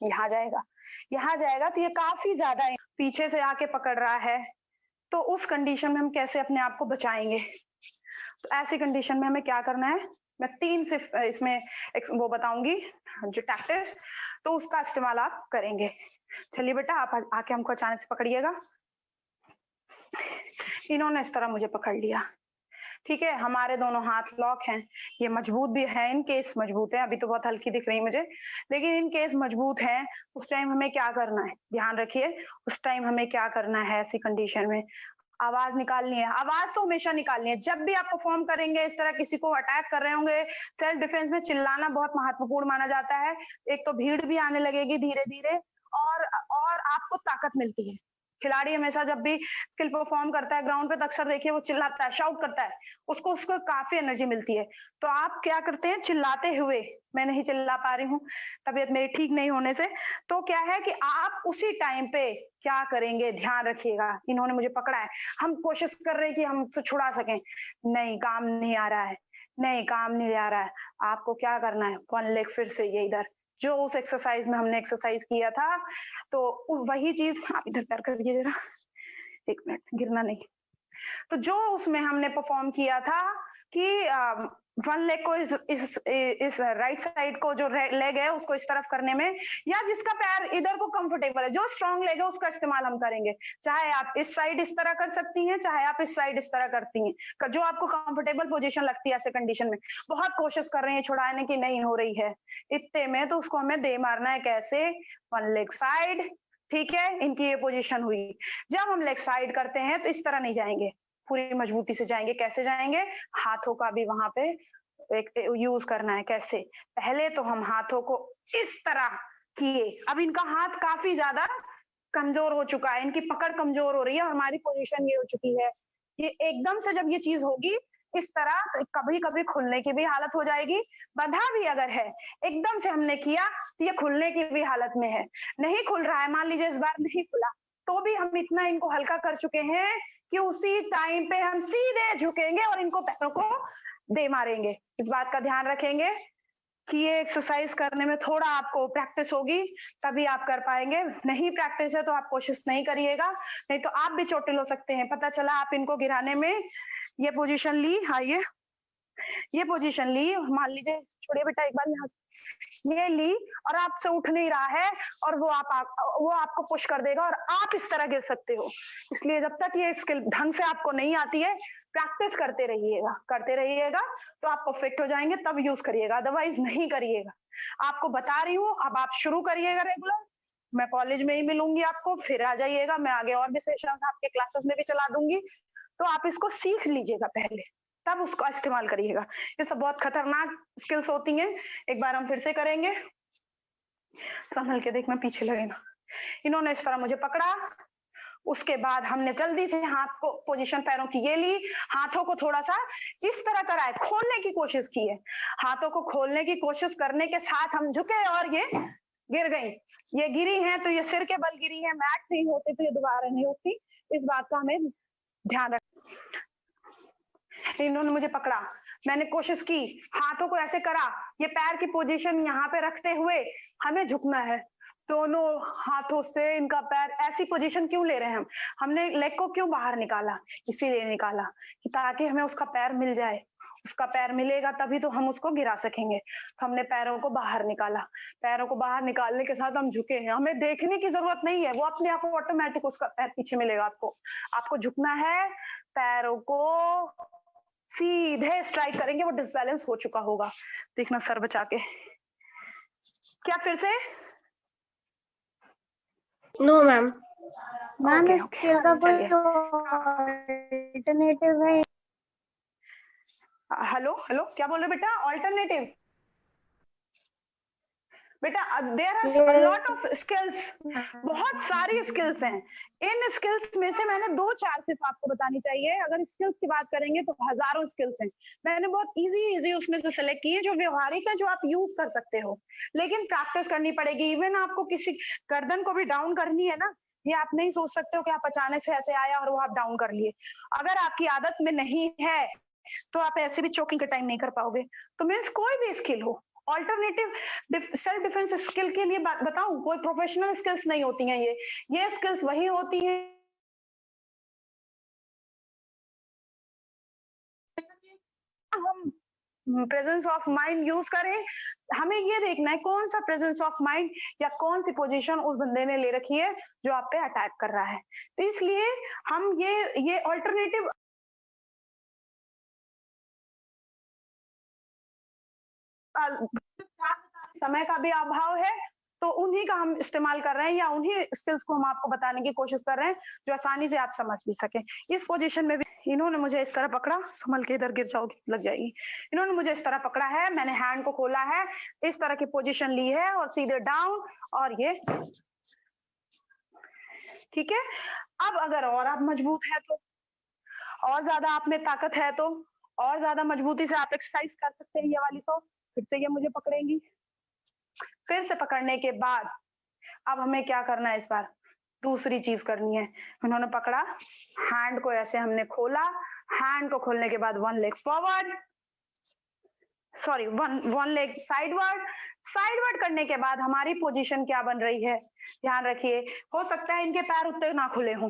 यहाँ जाएगा, तो ये काफी ज्यादा पीछे से आके पकड़ रहा है, तो उस कंडीशन में हम कैसे अपने आप को बचाएंगे। तो ऐसी कंडीशन में हमें क्या करना है, मैं 3 से इसमें वो बताऊंगी जो टैक्टिक्स, तो उसका इस्तेमाल आप करेंगे। चलिए बेटा, आप आके हमको अचानक से पकड़िएगा। इन्होंने इस तरह मुझे पकड़ लिया, ठीक है, हमारे दोनों हाथ लॉक हैं, ये मजबूत भी है, इन केस मजबूत है, अभी तो बहुत हल्की दिख रही है मुझे, लेकिन इन केस मजबूत है, उस टाइम हमें क्या करना है, ध्यान रखिए, उस टाइम हमें क्या करना है, ऐसी कंडीशन में आवाज निकालनी है। आवाज तो हमेशा निकालनी है, जब भी आप परफॉर्म करेंगे, इस तरह किसी को अटैक कर रहे होंगे, सेल्फ डिफेंस में चिल्लाना बहुत महत्वपूर्ण माना जाता है। एक तो भीड़ भी आने लगेगी धीरे धीरे, और आपको ताकत मिलती है। खिलाड़ी हमेशा जब भी स्किल परफॉर्म करता है ग्राउंड पे, तो अक्सर देखिए वो चिल्लाता है, शाउट करता है, उसको काफी एनर्जी मिलती है। तो आप क्या करते हैं, चिल्लाते हुए, मैं नहीं चिल्ला पा रही हूँ तबीयत मेरी ठीक नहीं होने से, तो क्या है कि आप उसी टाइम पे क्या करेंगे, ध्यान रखिएगा। इन्होंने मुझे पकड़ा है, हम कोशिश कर रहे हैं कि हम उससे छुड़ा सकें, नहीं, काम नहीं आ रहा है। आपको क्या करना है, 1 लेग फिर से ये इधर, जो उस एक्सरसाइज में हमने एक्सरसाइज किया था, तो वही चीज आप इधर पैर करिए जरा, 1 मिनट, गिरना नहीं। तो जो उसमें हमने परफॉर्म किया था कि 1 लेग को इस राइट साइड को, जो लेग है उसको इस तरफ करने में, या जिसका पैर इधर को कंफर्टेबल है, जो स्ट्रॉन्ग लेग है उसका इस्तेमाल हम करेंगे। चाहे आप इस साइड इस तरह कर सकती हैं, चाहे आप इस साइड इस तरह करती हैं, जो आपको कंफर्टेबल पोजीशन लगती है ऐसे कंडीशन में। बहुत कोशिश कर रहे हैं छुड़ाने की, नहीं हो रही है इतने में, तो उसको हमें दे मारना है। कैसे, 1 लेग साइड, ठीक है, इनकी ये पोजीशन हुई। जब हम लेग साइड करते हैं तो इस तरह नहीं जाएंगे, पूरी मजबूती से जाएंगे। कैसे जाएंगे, हाथों का भी वहां पे एक यूज करना है। कैसे? पहले तो हम हाथों को इस तरह किए। अब इनका हाथ काफी ज्यादा कमजोर हो चुका है, इनकी पकड़ कमजोर हो रही है और हमारी पोजीशन ये हो चुकी है। ये एकदम से जब ये चीज होगी इस तरह, तो कभी कभी खुलने की भी हालत हो जाएगी। बंधा भी अगर है, एकदम से हमने किया तो ये खुलने की भी हालत में है। नहीं खुल रहा है, मान लीजिए इस बार नहीं खुला, तो भी हम इतना इनको हल्का कर चुके हैं कि उसी टाइम पे हम सीधे झुकेंगे और इनको पैरों को दे मारेंगे। इस बात का ध्यान रखेंगे कि ये एक्सरसाइज करने में थोड़ा आपको प्रैक्टिस होगी, तभी आप कर पाएंगे। नहीं प्रैक्टिस है तो आप कोशिश नहीं करिएगा, नहीं तो आप भी चोटिल हो सकते हैं। पता चला आप इनको गिराने में ये पोजीशन ली, आइए ये पोजीशन ली, मान लीजिए छोड़िए बेटा एक बार यहाँ ये ली और आपसे उठ नहीं रहा है और वो आपको पुश कर देगा और आप इस तरह गिर सकते हो। इसलिए जब तक ये स्किल ढंग से आपको नहीं आती है, प्रैक्टिस करते रहिएगा तो आप परफेक्ट हो जाएंगे, तब यूज करिएगा, अदरवाइज नहीं करिएगा। आपको बता रही हूँ, अब आप शुरू करिएगा रेगुलर। मैं कॉलेज में ही मिलूंगी आपको, फिर आ जाइएगा, मैं आगे और भी सेशन आपके क्लासेस में भी चला दूंगी, तो आप इसको सीख लीजिएगा पहले, तब उसका इस्तेमाल करिएगा। ये सब बहुत खतरनाक स्किल्स होती हैं। एक बार हम फिर से करेंगे, संभल के देखना पीछे लगे ना। इन्होंने इस तरह मुझे पकड़ा, उसके बाद हमने जल्दी से हाथ को पोजीशन पैरों की ये ली, हाथों को थोड़ा सा इस तरह कराए, खोलने की कोशिश की है। हाथों को खोलने की कोशिश करने के साथ हम झुके और ये गिर गई। ये गिरी है तो ये सिर के बल गिरी है, मैट नहीं होते तो ये दोबारा नहीं होती। इस बात का हमें ध्यान रख। इन्होंने मुझे पकड़ा, मैंने कोशिश की, हाथों को ऐसे करा, ये पैर की पोजीशन यहाँ पे रखते हुए हमें झुकना है। दोनों हाथों से इनका पैर ऐसी पोजीशन क्यों ले रहे हैं? हमने लेग को क्यों बाहर निकाला? इसीलिए निकाला कि ताकि हमें उसका पैर मिल जाए। उसका पैर मिलेगा तभी तो हम उसको गिरा सकेंगे। तो हमने पैरों को बाहर निकाला। पैरों को बाहर निकालने के साथ हम झुके हैं, हमें देखने की जरूरत नहीं है, वो अपने आप ऑटोमेटिक उसका पैर पीछे मिलेगा। आपको झुकना है, पैरों को सीधे स्ट्राइक करेंगे, वो डिसबैलेंस हो चुका होगा। देखना सर बचा के। क्या फिर से? No ma'am. मैम ओके, इस ओके, स्किल का कोई चलिए। अल्टरनेटिव है? हेलो हेलो, क्या बोल रहे बेटा? ऑल्टरनेटिव? बेटा there are lot of skills, बहुत सारी स्किल्स हैं। इन स्किल्स में से मैंने 2-4 सिर्फ आपको बतानी चाहिए। अगर स्किल्स की बात करेंगे तो हजारों स्किल्स हैं। मैंने बहुत इजी उसमें से सेलेक्ट किए जो व्यवहारिक है, जो आप यूज कर सकते हो, लेकिन प्रैक्टिस करनी पड़ेगी। इवन आपको किसी गर्दन को भी डाउन करनी है ना, ये आप नहीं सोच सकते हो कि आप अचानक से ऐसे आया और वो आप डाउन कर लिए। अगर आपकी आदत में नहीं है तो आप ऐसे भी चोकिंग के टाइम नहीं कर पाओगे। तो मीन्स कोई भी स्किल हो, ऑल्टरनेटिव सेल्फ डिफेंस स्किल के लिए बताऊं, कोई प्रोफेशनल स्किल्स नहीं होती हैं। ये स्किल्स वही होती हैं हम प्रेजेंस ऑफ माइंड यूज करें। हमें ये देखना है कौन सा प्रेजेंस ऑफ माइंड या कौन सी पोजीशन उस बंदे ने ले रखी है जो आप पे अटैक कर रहा है। तो इसलिए हम ये ऑल्टरनेटिव समय का भी अभाव है, तो उन्हीं का हम इस्तेमाल कर रहे हैं, या उन्हीं स्किल्स को हम आपको बताने की कोशिश कर रहे हैं जो आसानी से आप समझ भी सके। इस पोजीशन में भी इन्होंने मुझे इस तरह पकड़ा, संभल के, इधर गिर जाओगी लग जाएगी। इन्होंने मुझे इस तरह पकड़ा है, मैंने हैंड को खोला है, इस तरह की पोजीशन ली है और सीधे डाउन, और ये ठीक है। अब अगर और आप मजबूत है तो, और ज्यादा आप में ताकत है तो, और ज्यादा मजबूती से आप एक्सरसाइज कर सकते हैं ये वाली। तो फिर से ये मुझे पकड़ेंगी, फिर से पकड़ने के बाद अब हमें क्या करना है? इस बार दूसरी चीज करनी है। उन्होंने पकड़ा, हैंड को ऐसे हमने खोला, हैंड को खोलने के बाद one leg forward, sorry one leg sideward करने के बाद हमारी पोजीशन क्या बन रही है? ध्यान रखिए, हो सकता है इनके पैर उतने ना खुले हों,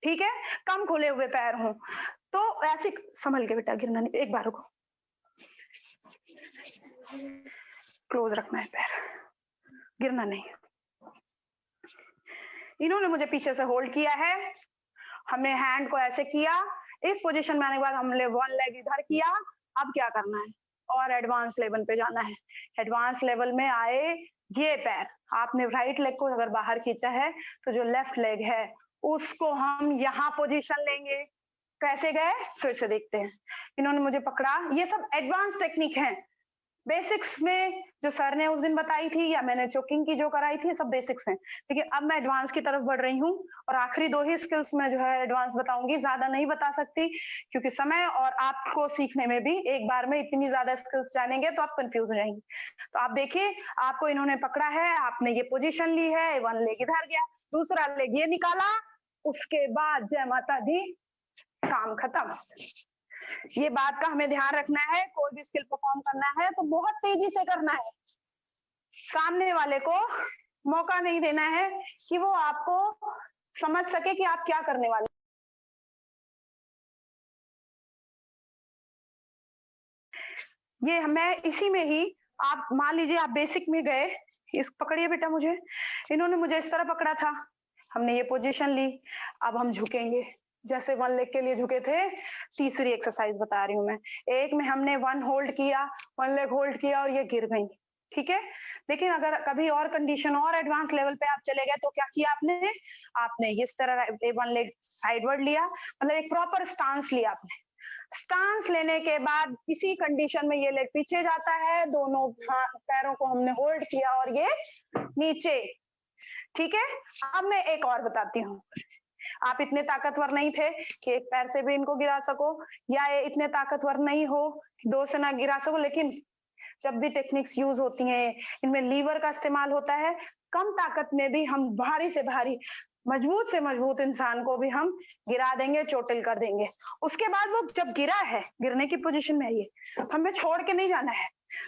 ठीक है, कम खुले हुए पैर हों, तो ऐसे संभल के बेटा, गिरना नहीं। एक बार को क्लोज रखना है पैर, गिरना नहीं। इन्होंने मुझे पीछे से होल्ड किया है, हमने हैंड को ऐसे किया, इस पोजीशन में आने के बाद हमने वन लेग इधर किया। अब क्या करना है? और एडवांस लेवल पे जाना है। एडवांस लेवल में आए, ये पैर आपने राइट लेग को अगर बाहर खींचा है तो जो लेफ्ट लेग है उसको हम यहाँ पोजीशन लेंगे, कैसे गए फिर से देखते हैं। इन्होंने मुझे पकड़ा, ये सब एडवांस टेक्निक है। बेसिक्स में जो सर ने उस दिन बताई थी या मैंने चोकिंग की जो कराई थी, सब बेसिक्स हैं। लेकिन अब मैं एडवांस की तरफ बढ़ रही हूँ और आखिरी 2 ही स्किल्स में जो है एडवांस बताऊंगी, ज्यादा नहीं बता सकती क्योंकि समय और आपको सीखने में भी एक बार में इतनी ज्यादा स्किल्स जानेंगे तो आप कंफ्यूज हो जाएंगे। तो आप देखिए, आपको इन्होंने पकड़ा है, आपने ये पोजीशन ली है, 1 लेग इधर गया, दूसरा लेग ये निकाला, उसके बाद जय माता दी, काम खत्म। ये बात का हमें ध्यान रखना है, कोई भी स्किल परफॉर्म करना है तो बहुत तेजी से करना है। सामने वाले को मौका नहीं देना है कि वो आपको समझ सके कि आप क्या करने वाले। ये मैं इसी में ही, आप मान लीजिए आप बेसिक में गए, इस पकड़िए बेटा मुझे, इन्होंने मुझे इस तरह पकड़ा था, हमने ये पोजीशन ली, अब हम झुकेंगे जैसे 1 लेग के लिए झुके थे। तीसरी एक्सरसाइज बता रही हूँ मैं। एक में हमने 1 होल्ड किया, 1 लेग होल्ड किया और ये गिर गई, ठीक है। लेकिन अगर कभी और कंडीशन और एडवांस लेवल पे आप चले गए तो क्या किया आपने, आपने इस तरह 1 लेग साइडवर्ड लिया, मतलब एक प्रॉपर स्टांस लिया आपने। स्टांस लेने के बाद इसी कंडीशन में ये लेग पीछे जाता है, दोनों पैरों को हमने होल्ड किया और ये नीचे, ठीक है। अब मैं एक और बताती हूँ, आप इतने ताकतवर नहीं थे कि एक पैर से भी इनको गिरा सको, या ये इतने ताकतवर नहीं हो कि 2 से ना गिरा सको, लेकिन जब भी टेक्निक्स यूज होती हैं इनमें लीवर का इस्तेमाल होता है। कम ताकत में भी हम भारी से भारी, मजबूत से मजबूत इंसान को भी हम गिरा देंगे, चोटिल कर देंगे। उसके बाद वो जब गिरा है, गिरने की पोजीशन में है ये, हमें छोड़ के नहीं जाना है,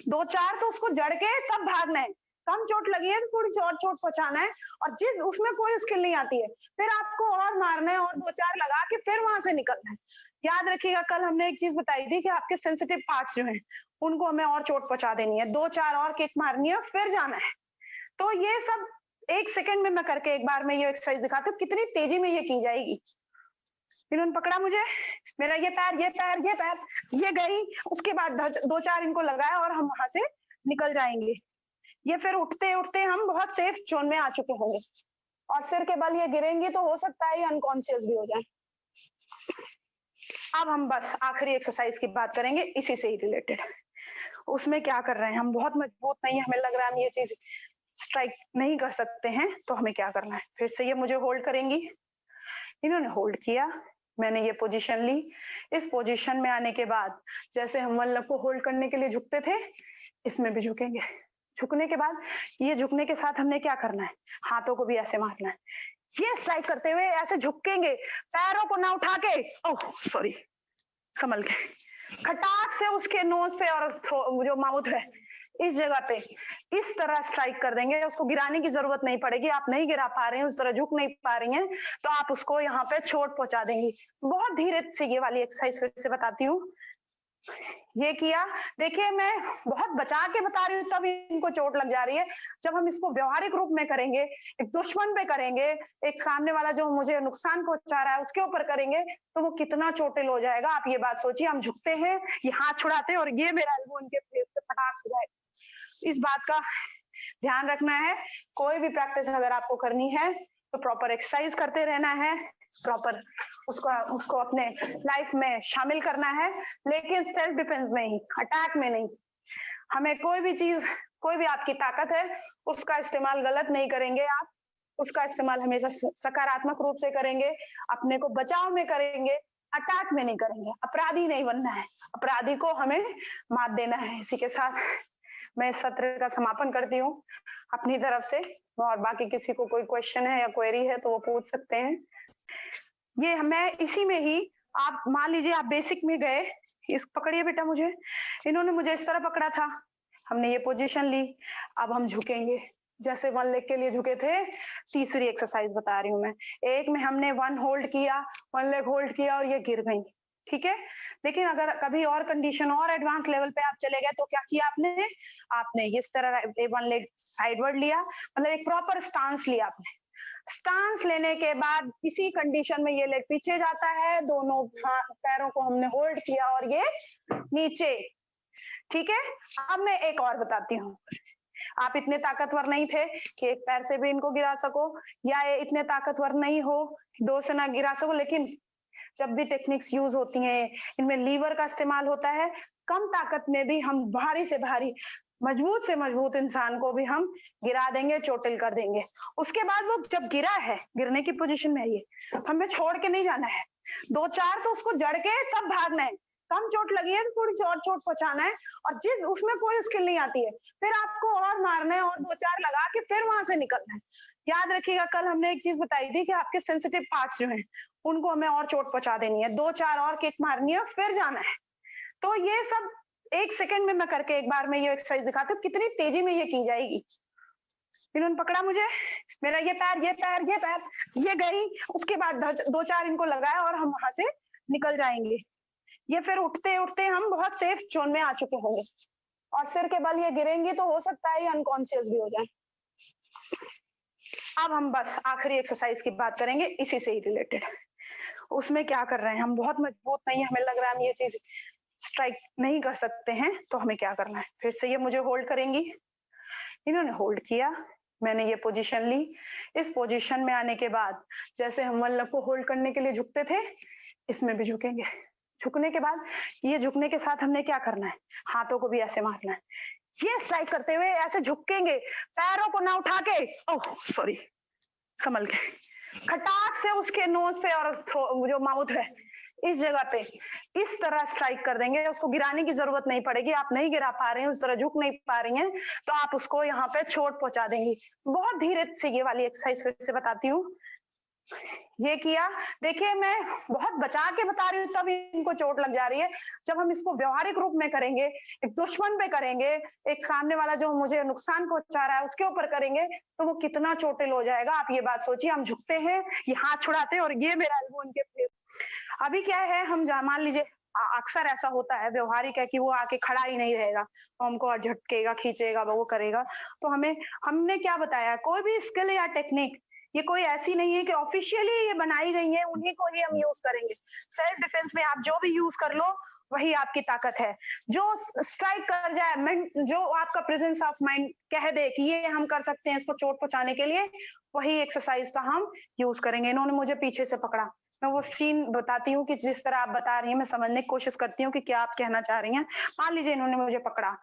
2-4 तो उसको जड़ के तब भागना है। कम चोट लगी है तो थोड़ी सी और चोट पहुंचाना है, और जिस उसमें कोई स्किल नहीं आती है फिर आपको और मारना है और 2-4 लगा के फिर वहां से निकलना है। याद रखिएगा, कल हमने एक चीज बताई थी कि आपके सेंसिटिव पार्ट्स जो हैं उनको हमें और चोट पहुंचा देनी है, 2-4 और किक मारनी है फिर जाना है। तो ये सब 1 सेकंड में मैं करके एक बार में ये एक्सरसाइज दिखाती हूँ कितनी तेजी में ये की जाएगी। इन्होंने पकड़ा मुझे, मेरा ये पैर ये पैर ये पैर ये गई, उसके बाद 2-4 इनको लगाया और हम वहां से निकल जाएंगे। ये फिर उठते उठते हम बहुत सेफ जोन में आ चुके होंगे, और सिर के बल ये गिरेंगे तो हो सकता है ये अनकॉन्शियस भी हो जाए। अब हम बस आखिरी एक्सरसाइज की बात करेंगे इसी से ही रिलेटेड। उसमें क्या कर रहे हैं, हम बहुत मजबूत नहीं, हमें लग रहा है हम ये चीज स्ट्राइक नहीं कर सकते हैं, तो हमें क्या करना है, फिर से ये मुझे होल्ड करेंगी, इन्होंने होल्ड किया, मैंने ये पोजीशन ली। इस पोजीशन में आने के बाद जैसे हम 1 लेग को होल्ड करने के लिए झुकते थे, इसमें भी झुकेंगे। झुकने के बाद ये झुकने के साथ हमने क्या करना है, हाथों को भी ऐसे मारना है, ये स्ट्राइक करते हुए ऐसे झुकेंगे, पैरों को ना उठा के, ओह सॉरी, संभल के, खटाक से उसके नोज पे और जो माउथ है इस जगह पे इस तरह स्ट्राइक कर देंगे, उसको गिराने की जरूरत नहीं पड़ेगी। आप नहीं गिरा पा रहे हैं, उस तरह झुक नहीं पा रही हैं, तो आप उसको यहाँ पे चोट पहुंचा देंगी। बहुत धीरे से ये वाली एक्सरसाइज फिर से बताती हूँ। ये किया, देखिए मैं बहुत बचा के बता रही हूँ तब इनको चोट लग जा रही है। जब हम इसको व्यवहारिक रूप में करेंगे, एक दुश्मन पे करेंगे, एक सामने वाला जो मुझे नुकसान पहुंचा रहा है उसके ऊपर करेंगे, तो वो कितना चोटिल हो जाएगा। आप ये बात सोचिए, हम झुकते हैं, ये हाथ छुड़ाते हैं और ये मेरा एल्बो इनके फेस पे फटाक से जाएगा। इस बात का ध्यान रखना है। कोई भी प्रैक्टिस अगर आपको करनी है तो प्रॉपर एक्सरसाइज करते रहना है, प्रॉपर उसको अपने लाइफ में शामिल करना है, लेकिन सेल्फ डिफेंस में ही, अटैक में नहीं। हमें कोई भी चीज, कोई भी आपकी ताकत है उसका इस्तेमाल गलत नहीं करेंगे आप, उसका इस्तेमाल हमेशा सकारात्मक रूप से करेंगे, अपने को बचाव में करेंगे, अटैक में नहीं करेंगे। अपराधी नहीं बनना है, अपराधी को हमें मात देना है। इसी के साथ मैं इस सत्र का समापन करती हूँ अपनी तरफ से, और बाकी किसी को कोई क्वेश्चन है या क्वेरी है तो वो पूछ सकते हैं। ये मैं इसी में ही, आप मान लीजिए आप बेसिक में गए, इस पकड़िए बेटा मुझे, इन्होंने मुझे इस तरह पकड़ा था, हमने ये पोजीशन ली, अब हम झुकेंगे जैसे 1 लेग के लिए झुके थे। तीसरी एक्सरसाइज बता रही हूँ मैं। एक में हमने 1 होल्ड किया, 1 लेग होल्ड किया और ये गिर गई, ठीक है। लेकिन अगर कभी और कंडीशन और एडवांस लेवल पे आप चले गए तो क्या किया आपने इस तरह 1 लेग साइडवर्ड लिया, मतलब एक प्रॉपर स्टांस लिया आपने। स्टांस लेने के बाद इसी कंडीशन में ये लेग पीछे जाता है, दोनों पैरों को हमने होल्ड किया और ये नीचे, ठीक है। अब मैं एक और बताती हूँ, आप इतने ताकतवर नहीं थे कि एक पैर से भी इनको गिरा सको, या ये इतने ताकतवर नहीं हो 2 से ना गिरा सको, लेकिन जब भी टेक्निक्स यूज होती हैं, इनमें लीवर का इस्तेमाल होता है। कम ताकत में भी हम भारी से भारी, मजबूत से मजबूत इंसान को भी हम गिरा देंगे, चोटिल कर देंगे। उसके बाद वो जब गिरा है, गिरने की पोजीशन में है, ये हमें छोड़ के नहीं जाना है। 2-4 तो उसको जड़ के तब भागना है। कम चोट लगी है तो थोड़ी सी और चोट पहुंचाना है, और जिस उसमें कोई स्किल नहीं आती है, फिर आपको और मारना है और 2-4 लगा के फिर वहां से निकलना है। याद रखिएगा, कल हमने एक चीज बताई थी कि आपके सेंसिटिव पार्ट्स जो हैं, उनको हमें और चोट पहुंचा देनी है, 2-4 और किक मारनी है, फिर जाना है। तो ये सब 1 सेकंड में मैं करके एक बार में ये एक्सरसाइज दिखाती हूँ, कितनी तेजी में ये की जाएगी। इन्होंने पकड़ा मुझे, मेरा ये पैर, ये पैर, ये पैर, ये गई, उसके बाद 2-4 इनको लगाया और हम वहां से निकल जाएंगे। ये फिर उठते उठते हम बहुत सेफ जोन में आ चुके होंगे, और सिर के बल ये गिरेंगे तो हो सकता है ये अनकॉन्शियस भी हो जाए। अब हम बस आखिरी एक्सरसाइज की बात करेंगे, इसी से ही रिलेटेड। उसमें क्या कर रहे हैं, हम बहुत मजबूत नहीं है, हमें लग रहा है हम ये चीज स्ट्राइक नहीं कर सकते हैं, तो हमें क्या करना है, फिर से ये मुझे होल्ड करेंगी। इन्होंने होल्ड किया, मैंने ये पोजीशन ली। इस पोजीशन में आने के बाद जैसे हम वन लेग को होल्ड करने के लिए झुकते थे, इसमें भी झुकेंगे। झुकने के बाद ये झुकने के साथ हमने क्या करना है, हाथों को भी ऐसे मारना है। ये स्ट्राइक करते हुए ऐसे झुकेंगे, पैरों को ना उठा के, ओह सॉरी, संभल के, खटाक से उसके नोज पे और जो माउथ है इस जगह पे इस तरह स्ट्राइक कर देंगे। उसको गिराने की जरूरत नहीं पड़ेगी, आप नहीं गिरा पा रहे हैं, उस तरह झुक नहीं पा रही हैं, तो आप उसको यहाँ पे चोट पहुंचा देंगी। बहुत धीरे से ये वाली एक्सरसाइज फिर से बताती हूँ। ये किया, देखिए मैं बहुत बचा के बता रही हूँ, तब इनको चोट लग जा रही है। जब हम इसको व्यवहारिक रूप में करेंगे, एक दुश्मन पे करेंगे, एक सामने वाला जो मुझे नुकसान पहुंचा रहा है उसके ऊपर करेंगे, तो वो कितना चोटिल हो जाएगा। आप ये बात सोचिए, हम झुकते हैं, ये हाथ छुड़ाते हैं और ये मेरा एल्बो उनके फेस। अभी क्या है, हम मान लीजिए अक्सर ऐसा होता है, व्यवहारिक है कि वो आके खड़ा ही नहीं रहेगा, तो हमको और झटकेगा, खींचेगा, वो करेगा। तो हमने क्या बताया, कोई भी स्किल या टेक्निक ये कोई ऐसी नहीं है कि ऑफिशियली ये बनाई गई है, उन्हीं को ही हम यूज करेंगे। सेल्फ डिफेंस में आप जो भी यूज कर लो वही आपकी ताकत है। जो स्ट्राइक कर जाए, जो आपका प्रेजेंस ऑफ माइंड कह दे कि ये हम कर सकते हैं इसको चोट पहुंचाने के लिए, वही एक्सरसाइज का हम यूज करेंगे। इन्होंने मुझे पीछे से पकड़ा, मैं वो सीन बताती हूँ कि जिस तरह आप बता रही हैं, मैं समझने की कोशिश करती हूँ कि क्या आप कहना चाह रही हैं। मान लीजिए इन्होंने मुझे पकड़ा,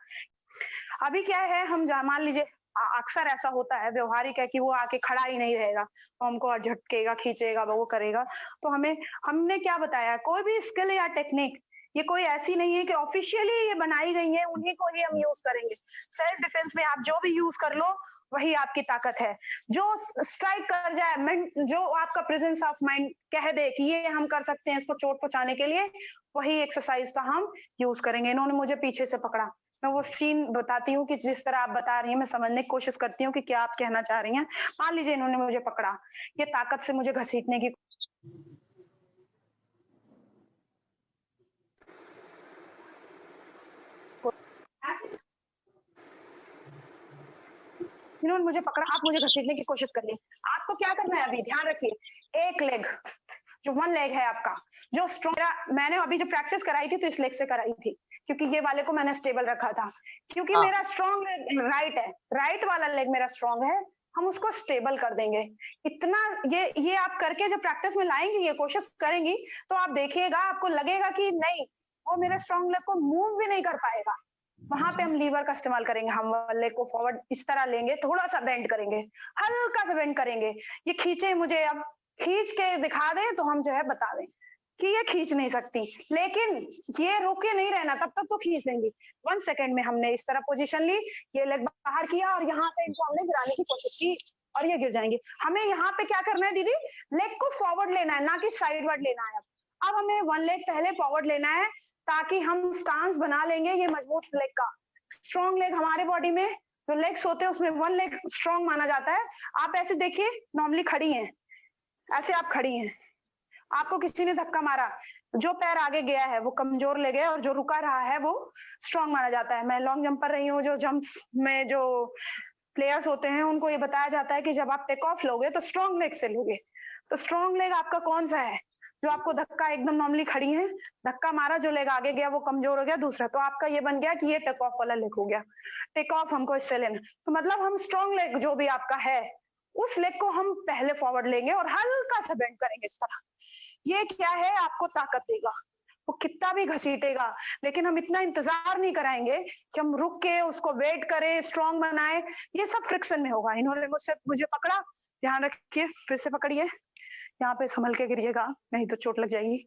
अभी क्या है, हम मान लीजिए अक्सर ऐसा होता है, व्यवहारिक है कि वो आके खड़ा ही नहीं रहेगा, तो हमको और झटकेगा, खींचेगा, वो करेगा। तो हमने क्या बताया, कोई भी स्किल या टेक्निक ये कोई ऐसी नहीं है कि ऑफिशियली ये बनाई गई है, उन्हीं को ही हम यूज करेंगे। सेल्फ डिफेंस में आप जो भी यूज कर लो वही आपकी ताकत है। जो स्ट्राइक कर जाए, जो आपका प्रेजेंस ऑफ माइंड कह दे कि ये हम कर सकते हैं इसको चोट पहुंचाने के लिए, वही एक्सरसाइज का हम यूज करेंगे। इन्होंने मुझे पीछे से पकड़ा, मैं वो सीन बताती हूँ कि जिस तरह आप बता रही हैं, मैं समझने की कोशिश करती हूँ कि क्या आप कहना चाह रही हैं। मान लीजिए इन्होंने मुझे पकड़ा, ये ताकत से मुझे घसीटने की, इन्होंने मुझे पकड़ा, आप मुझे घसीटने की कोशिश कर रही। आपको क्या करना है, अभी ध्यान रखिए, एक लेग, जो वन लेग है आपका, जो स्ट्रॉन्ग, मैंने अभी जो प्रैक्टिस कराई थी तो इस लेग से कराई थी, क्योंकि ये वाले को मैंने स्टेबल रखा था, क्योंकि मेरा स्ट्रॉन्ग लेग राइट है, राइट वाला लेग मेरा स्ट्रॉन्ग है, हम उसको स्टेबल कर देंगे। इतना ये आप करके जब प्रैक्टिस में लाएंगी, ये कोशिश करेंगी, तो आप देखिएगा, आपको लगेगा कि नहीं, वो मेरे स्ट्रॉन्ग लेग को मूव भी नहीं कर पाएगा। वहां पे हम लीवर का इस्तेमाल करेंगे, हम लेग को फॉरवर्ड इस तरह लेंगे, थोड़ा सा बेंड करेंगे, हल्का सा बेंड करेंगे। ये खींचे मुझे, अब खींच के दिखा दें तो हम जो है बता दें कि ये खींच नहीं सकती, लेकिन ये रोके नहीं रहना, तब तक तो खींच देंगी। 1 सेकंड में हमने इस तरह पोजीशन ली, ये लेग बाहर किया और यहाँ से इनको हमने गिराने की कोशिश की और ये गिर जाएंगे। हमें यहाँ पे क्या करना है दीदी, लेग को फॉरवर्ड लेना है, ना कि साइडवर्ड लेना है। अब हमें 1 लेग पहले फॉरवर्ड लेना है, ताकि हम स्टांस बना लेंगे ये मजबूत लेग का। स्ट्रॉन्ग लेग हमारे बॉडी में जो लेग्स होते हैं उसमें 1 लेग स्ट्रॉन्ग माना जाता है। आप ऐसे देखिए, नॉर्मली खड़ी हैं, ऐसे आप खड़ी हैं, आपको किसी ने धक्का मारा, जो पैर आगे गया है वो कमजोर लेग है और जो रुका रहा है वो स्ट्रॉन्ग माना जाता है। मैं लॉन्ग जंप पर रही हूँ, जो जंप्स में जो प्लेयर्स होते हैं उनको ये बताया जाता है कि जब आप टेक ऑफ लोगे तो स्ट्रॉन्ग लेग से लोगे। तो स्ट्रॉन्ग लेग आपका कौन सा है, जो आपको धक्का, एकदम नॉर्मली खड़ी है, धक्का मारा, जो लेग आगे गया वो कमजोर हो गया, दूसरा, तो आपका ये बन गया कि ये टेक ऑफ वाला लेग हो गया। टेक ऑफ हमको इससे लेना, तो मतलब हम स्ट्रॉन्ग लेग जो भी आपका है, उस लेग को हम पहले फॉरवर्ड लेंगे और हल्का सा बेंड करेंगे इस तरह। ये क्या है, आपको ताकत देगा। वो कितना भी घसीटेगा, लेकिन हम इतना इंतजार नहीं कराएंगे कि हम रुक के उसको वेट करें, स्ट्रांग बनाए। ये सब फ्रिक्शन में होगा। इन्होंने मुझे पकड़ा, ध्यान रखिए, फिर से पकड़िए, यहाँ पे संभल के गिरिएगा, नहीं तो चोट लग जाएगी।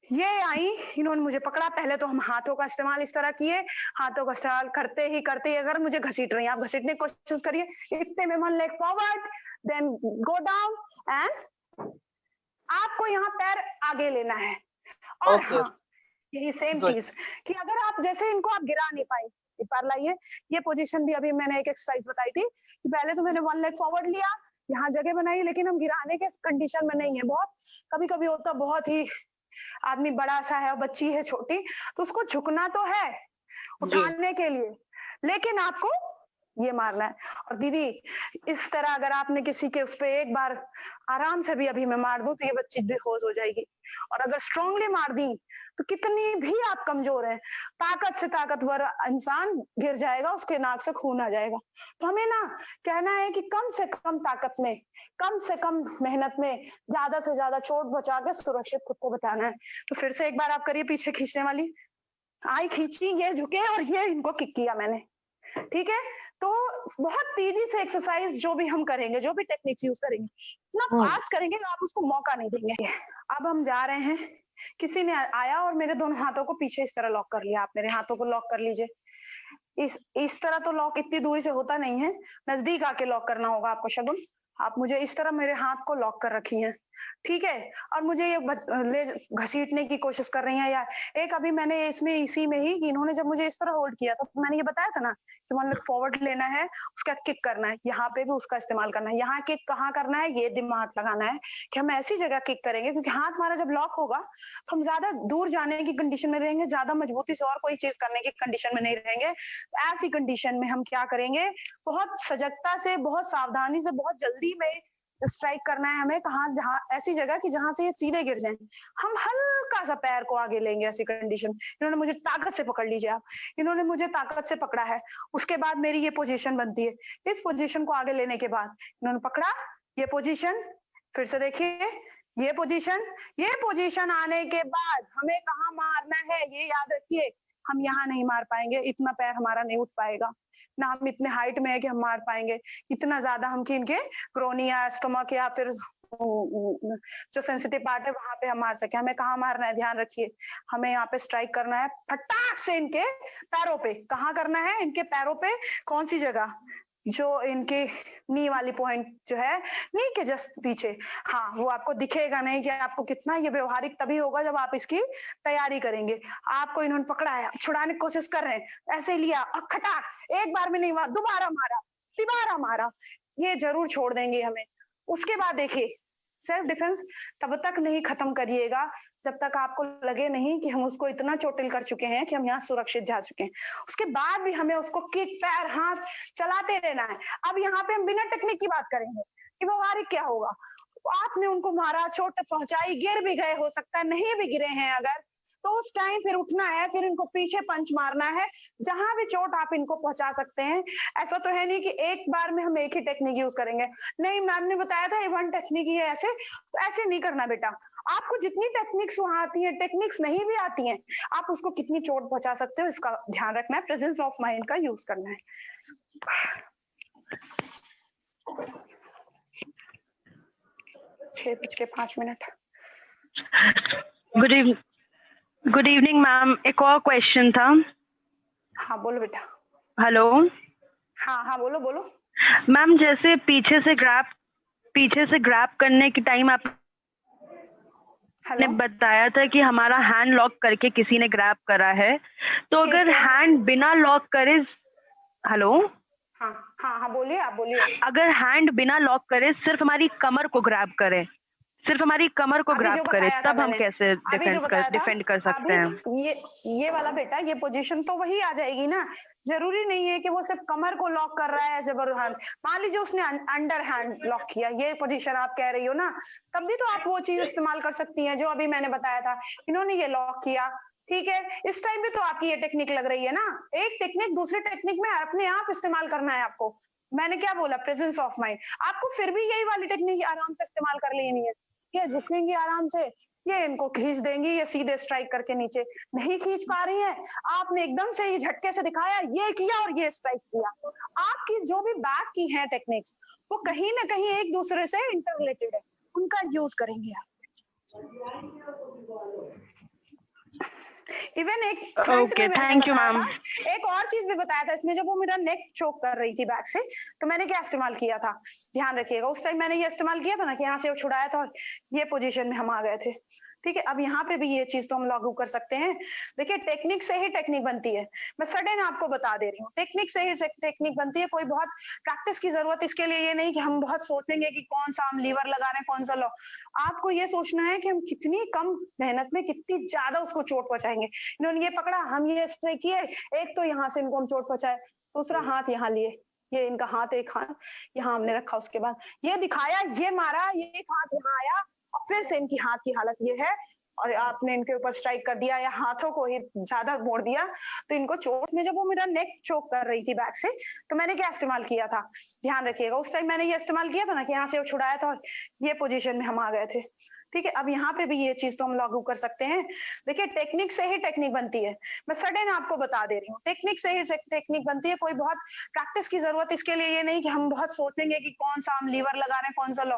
ये आई, इन्होंने मुझे पकड़ा, पहले तो हम हाथों का इस्तेमाल इस तरह किए, हाथों का इस्तेमाल करते ही अगर मुझे घसीट रही हैं, आप घसीटने की कोशिश करिए, इतने में 1 leg forward, then go down, and आपको यहाँ पैर आगे लेना है। और हाँ, यही सेम चीज कि अगर आप जैसे इनको आप गिरा नहीं पाए, एक बार लाइए, ये पोजीशन भी अभी मैंने एक एक्सरसाइज बताई थी कि पहले तो मैंने 1 लेग फॉरवर्ड लिया, यहाँ जगह बनाई, लेकिन हम गिराने के कंडीशन में नहीं है। बहुत कभी कभी होता, बहुत ही आदमी बड़ा सा है और बच्ची है छोटी, तो उसको झुकना तो है उठाने के लिए, लेकिन आपको ये मारना है। और दीदी, इस तरह अगर आपने किसी के उस पे एक बार आराम से भी अभी मैं मार दूं तो ये बच्ची बेहोश हो जाएगी। और अगर स्ट्रांगली मार दी तो कितनी भी आप कमजोर हैं, ताकत से ताकतवर इंसान गिर जाएगा, उसके नाक से खून आ जाएगा। तो हमें ना कहना है कि कम से कम ताकत में, कम से कम मेहनत में, ज्यादा से ज्यादा चोट बचा के सुरक्षित खुद को बताना है। तो फिर से एक बार आप करिए, पीछे खींचने वाली, आई खींची, ये झुके और ये इनको किक किया मैंने, ठीक है। तो बहुत तेजी से एक्सरसाइज जो भी हम करेंगे, जो भी टेक्निक्स यूज करेंगे, इतना फास्ट करेंगे कि आप उसको मौका नहीं देंगे। अब हम जा रहे हैं, किसी ने आया और मेरे दोनों हाथों को पीछे इस तरह लॉक कर लिया। आप मेरे हाथों को लॉक कर लीजिए। इस तरह तो लॉक इतनी दूरी से होता नहीं है, नजदीक आके लॉक करना होगा आपको। शगुन, आप मुझे इस तरह मेरे हाथ को लॉक कर रखी हैं, ठीक है, और मुझे ये ले घसीटने की कोशिश कर रही हैं। या एक अभी मैंने इसमें इसी में ही, इन्होंने जब मुझे इस तरह होल्ड किया तो मैंने ये बताया था ना कि 1 लेग फॉरवर्ड लेना है, उसका किक करना है, यहाँ पे भी उसका इस्तेमाल करना है। यहाँ किक कहाँ करना है, ये दिमाग लगाना है कि हम ऐसी जगह किक करेंगे, क्योंकि हाथ हमारा जब लॉक होगा तो हम ज्यादा दूर जाने की कंडीशन में रहेंगे, ज्यादा मजबूती से और कोई चीज करने की कंडीशन में नहीं रहेंगे। ऐसी कंडीशन में हम क्या करेंगे, बहुत सजगता से, बहुत सावधानी से, बहुत जल्दी में स्ट्राइक करना है हमें। कहाँ, जहां ऐसी जगह कि जहां से ये सीधे गिर जाएं, हम हल्का सा पैर को आगे लेंगे, ऐसी कंडीशन। इन्होंने मुझे ताकत से पकड़ लीजिए आप, इन्होंने मुझे ताकत से पकड़ा है। उसके बाद मेरी ये पोजीशन बनती है, इस पोजीशन को आगे लेने के बाद इन्होंने पकड़ा, ये पोजीशन, फिर से देखिए ये पोजीशन आने के बाद हमें कहाँ मारना है, ये याद रखिए। हम यहाँ नहीं मार पाएंगे, इतना पैर हमारा नहीं उठ पाएगा, ना हम इतने हाइट में है कि हम मार पाएंगे। इतना ज्यादा हम कि इनके क्रोनी या स्टोमक या फिर जो सेंसिटिव पार्ट है वहां पे हम मार सके। हमें कहाँ मारना है, ध्यान रखिए, हमें यहाँ पे स्ट्राइक करना है फटाक से इनके पैरों पे। कहाँ करना है, इनके पैरों पे। कौन सी जगह, जो इनके नी वाली पॉइंट जो है, नी के जस्ट पीछे। हाँ, वो आपको दिखेगा नहीं कि आपको कितना, ये व्यवहारिक तभी होगा जब आप इसकी तैयारी करेंगे। आपको इन्होंने पकड़ा है, छुड़ाने की कोशिश कर रहे हैं, ऐसे लिया और खटाक, एक बार में नहीं हुआ, दोबारा मारा, तिबारा मारा, ये जरूर छोड़ देंगे हमें। उसके बाद देखिए, सेल्फ डिफेंस तब तक नहीं खत्म करिएगा जब तक आपको लगे नहीं कि हम उसको इतना चोटिल कर चुके हैं कि हम यहाँ सुरक्षित जा चुके हैं। उसके बाद भी हमें उसको किक, पैर, हाथ चलाते रहना है। अब यहाँ पे हम बिना टेक्निक की बात करेंगे कि व्यवहारिक क्या होगा। आपने उनको मारा, चोट पहुंचाई, गिर भी गए, हो सकता है नहीं भी गिरे हैं अगर, तो उस टाइम फिर उठना है, फिर इनको पीछे पंच मारना है, जहां भी चोट आप इनको पहुंचा सकते हैं। ऐसा तो है नहीं कि एक बार में हम एक ही टेक्निक यूज करेंगे। नहीं, मैम ने बताया था 1 टेक्निक ही है, ऐसे नहीं करना बेटा। आपको जितनी टेक्निक्स वहां आती हैं, टेक्निक्स नहीं भी आती हैं, आप उसको कितनी चोट पहुंचा सकते हो, इसका ध्यान रखना है। प्रेजेंस ऑफ माइंड का यूज करना है। 6:05। गुड इवनिंग मैम, एक और क्वेश्चन था। हाँ बोलो बेटा। हेलो। हाँ बोलो बोलो। मैम, जैसे पीछे से ग्रैब करने के टाइम आपने बताया था कि हमारा हैंड लॉक करके किसी ने ग्रैब करा है, तो अगर हैंड बिना लॉक करे, हेलो, हाँ बोलिए, आप बोलिए। अगर हैंड बिना लॉक करे सिर्फ हमारी कमर को ग्रैब करे, सिर्फ हमारी कमर को ग्रैब करे, तब हम कैसे डिफेंड कर सकते हैं? ये वाला बेटा, ये पोजीशन तो वही आ जाएगी ना। जरूरी नहीं है कि वो सिर्फ कमर को लॉक कर रहा है जबरदस्त। मान लीजिए उसने अंडर हैंड लॉक किया, ये पोजीशन आप कह रही हो ना, तब भी तो आप वो चीज इस्तेमाल कर सकती हैं जो अभी मैंने बताया था। इन्होंने ये लॉक किया, ठीक है, इस टाइम भी तो आपकी ये टेक्निक लग रही है ना। एक टेक्निक दूसरी टेक्निक में अपने आप इस्तेमाल करना है आपको। मैंने क्या बोला, प्रेजेंस ऑफ माइंड। आपको फिर भी यही वाली टेक्निक आराम से इस्तेमाल कर लेनी है। ये झुकेंगी आराम से, ये इनको खींच देंगी, ये सीधे स्ट्राइक करके नीचे नहीं खींच पा रही हैं। आपने एकदम से ही झटके से दिखाया, ये किया और ये स्ट्राइक किया। आपकी जो भी बैक की है टेक्निक्स, वो कहीं ना कहीं एक दूसरे से इंटररिलेटेड है, उनका यूज करेंगे आप। इवन एक ओके, थैंक यू मैम। एक और चीज भी बताया था इसमें, जब वो मेरा नेक चोक कर रही थी बैक से, तो मैंने क्या इस्तेमाल किया था, ध्यान रखिएगा। उस टाइम मैंने ये इस्तेमाल किया था ना कि यहाँ से वो छुड़ाया था और ये पोजीशन में हम आ गए थे। ठीक है, अब यहाँ पे भी ये चीज तो हम लागू कर सकते हैं। देखिए, टेक्निक से ही टेक्निक बनती है। मैं सडन आपको बता दे रही हूँ, टेक्निक से ही टेक्निक बनती है। कोई बहुत प्रैक्टिस की जरूरत इसके लिए ये नहीं कि हम बहुत सोचेंगे कि कौन सा हम लीवर लगा रहे हैं, कौन सा लो। आपको ये सोचना है कि हम कितनी कम मेहनत में कितनी ज्यादा उसको चोट पहुंचाएंगे। इन्होंने ये पकड़ा, हम ये स्ट्राइक किए, एक तो यहाँ से इनको हम चोट पहुंचाए, दूसरा हाथ यहाँ लिए, ये इनका हाथ एक हाथ यहाँ हमने रखा, उसके बाद ये दिखाया, ये मारा, ये एक हाथ यहाँ आया और फिर से इनकी हाथ की हालत ये है और आपने इनके ऊपर स्ट्राइक कर दिया या हाथों को ही ज्यादा मोड़ दिया तो इनको चोट में। जब वो मेरा नेक चोक कर रही थी बैक से, तो मैंने क्या इस्तेमाल किया था, ध्यान रखिएगा। उस टाइम मैंने ये इस्तेमाल किया था ना कि यहाँ से वो छुड़ाया था और ये पोजीशन में हम आ गए थे। ठीक है, अब यहाँ पे भी ये चीज तो हम लागू कर सकते हैं। देखिए, टेक्निक से ही टेक्निक बनती है। मैं सडन आपको बता दे रही हूँ, टेक्निक से ही टेक्निक बनती है। कोई बहुत प्रैक्टिस की जरूरत इसके लिए ये नहीं कि हम बहुत सोचेंगे कि कौन सा हम लीवर लगा रहे हैं, कौन सा लो।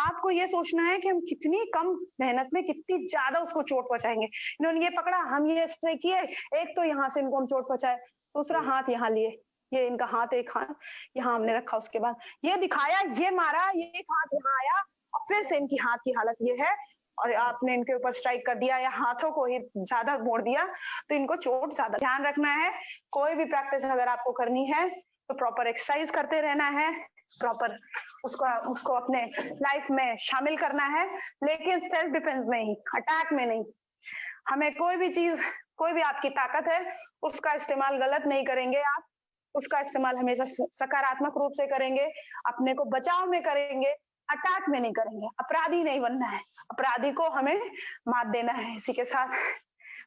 आपको ये सोचना है कि हम कितनी कम मेहनत में कितनी ज्यादा उसको चोट पहुंचाएंगे। इन्होंने ये पकड़ा, हम ये स्ट्राइक किए, एक तो यहाँ से इनको हम चोट पहुंचाए, दूसरा हाथ यहाँ लिए, ये इनका हाथ एक हाथ यहाँ हमने रखा, उसके बाद ये दिखाया, ये मारा, ये एक हाथ यहाँ आया और फिर से इनकी हाथ की हालत ये है और आपने इनके ऊपर स्ट्राइक कर दिया या हाथों को ही ज्यादा मोड़ दिया तो इनको चोट ज्यादा। ध्यान रखना है, कोई भी प्रैक्टिस अगर आपको करनी है तो प्रॉपर एक्सरसाइज करते रहना है, प्रॉपर उसको अपने लाइफ में शामिल करना है, लेकिन सेल्फ डिफेंस में ही, अटैक में नहीं। हमें कोई भी चीज, कोई भी आपकी ताकत है, उसका इस्तेमाल गलत नहीं करेंगे आप, उसका इस्तेमाल हमेशा सकारात्मक रूप से करेंगे, अपने को बचाव में करेंगे, अटैक में नहीं करेंगे। अपराधी नहीं बनना है, अपराधी को हमें मात देना है। इसी के साथ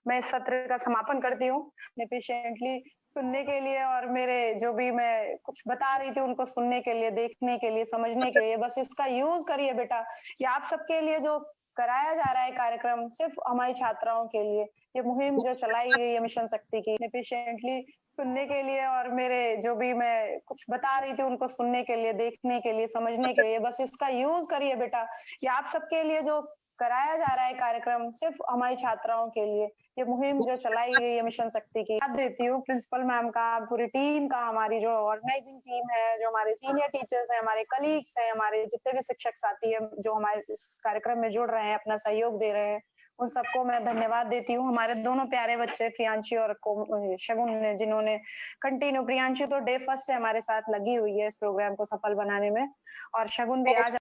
मैं इस सत्र का समापन करती हूँ। पेशेंटली सुनने के लिए और मेरे जो भी मैं कुछ बता रही थी उनको सुनने के लिए, देखने के लिए, समझने के लिए, बस इसका यूज करिए बेटा। ये आप सबके लिए जो कराया जा रहा है कार्यक्रम, सिर्फ हमारी छात्राओं के लिए, ये मुहिम जो चलाई गई है मिशन शक्ति की, पेशेंटली सुनने के लिए और मेरे जो भी मैं कुछ बता रही थी उनको सुनने के लिए, देखने के लिए, समझने के लिए, बस इसका यूज करिए बेटा। ये आप सबके लिए जो कराया जा रहा है कार्यक्रम, सिर्फ हमारी छात्राओं के लिए, ये मुहिम जो चलाई गई है मिशन शक्ति की। याद देती हूँ प्रिंसिपल मैम का, पूरी टीम का, हमारी जो ऑर्गेनाइजिंग टीम है, जो हमारे सीनियर टीचर्स हैं, हमारे कलीग्स हैं, हमारे जितने भी शिक्षक साथी हैं जो हमारे इस कार्यक्रम में जुड़ रहे हैं, अपना सहयोग दे रहे हैं, उन सबको मैं धन्यवाद देती हूँ। हमारे दोनों प्यारे बच्चे प्रियांशी और शगुन ने, जिन्होंने कंटिन्यू, प्रियांशी तो डे फर्स्ट से हमारे साथ लगी हुई है इस प्रोग्राम को सफल बनाने में, और शगुन भी आज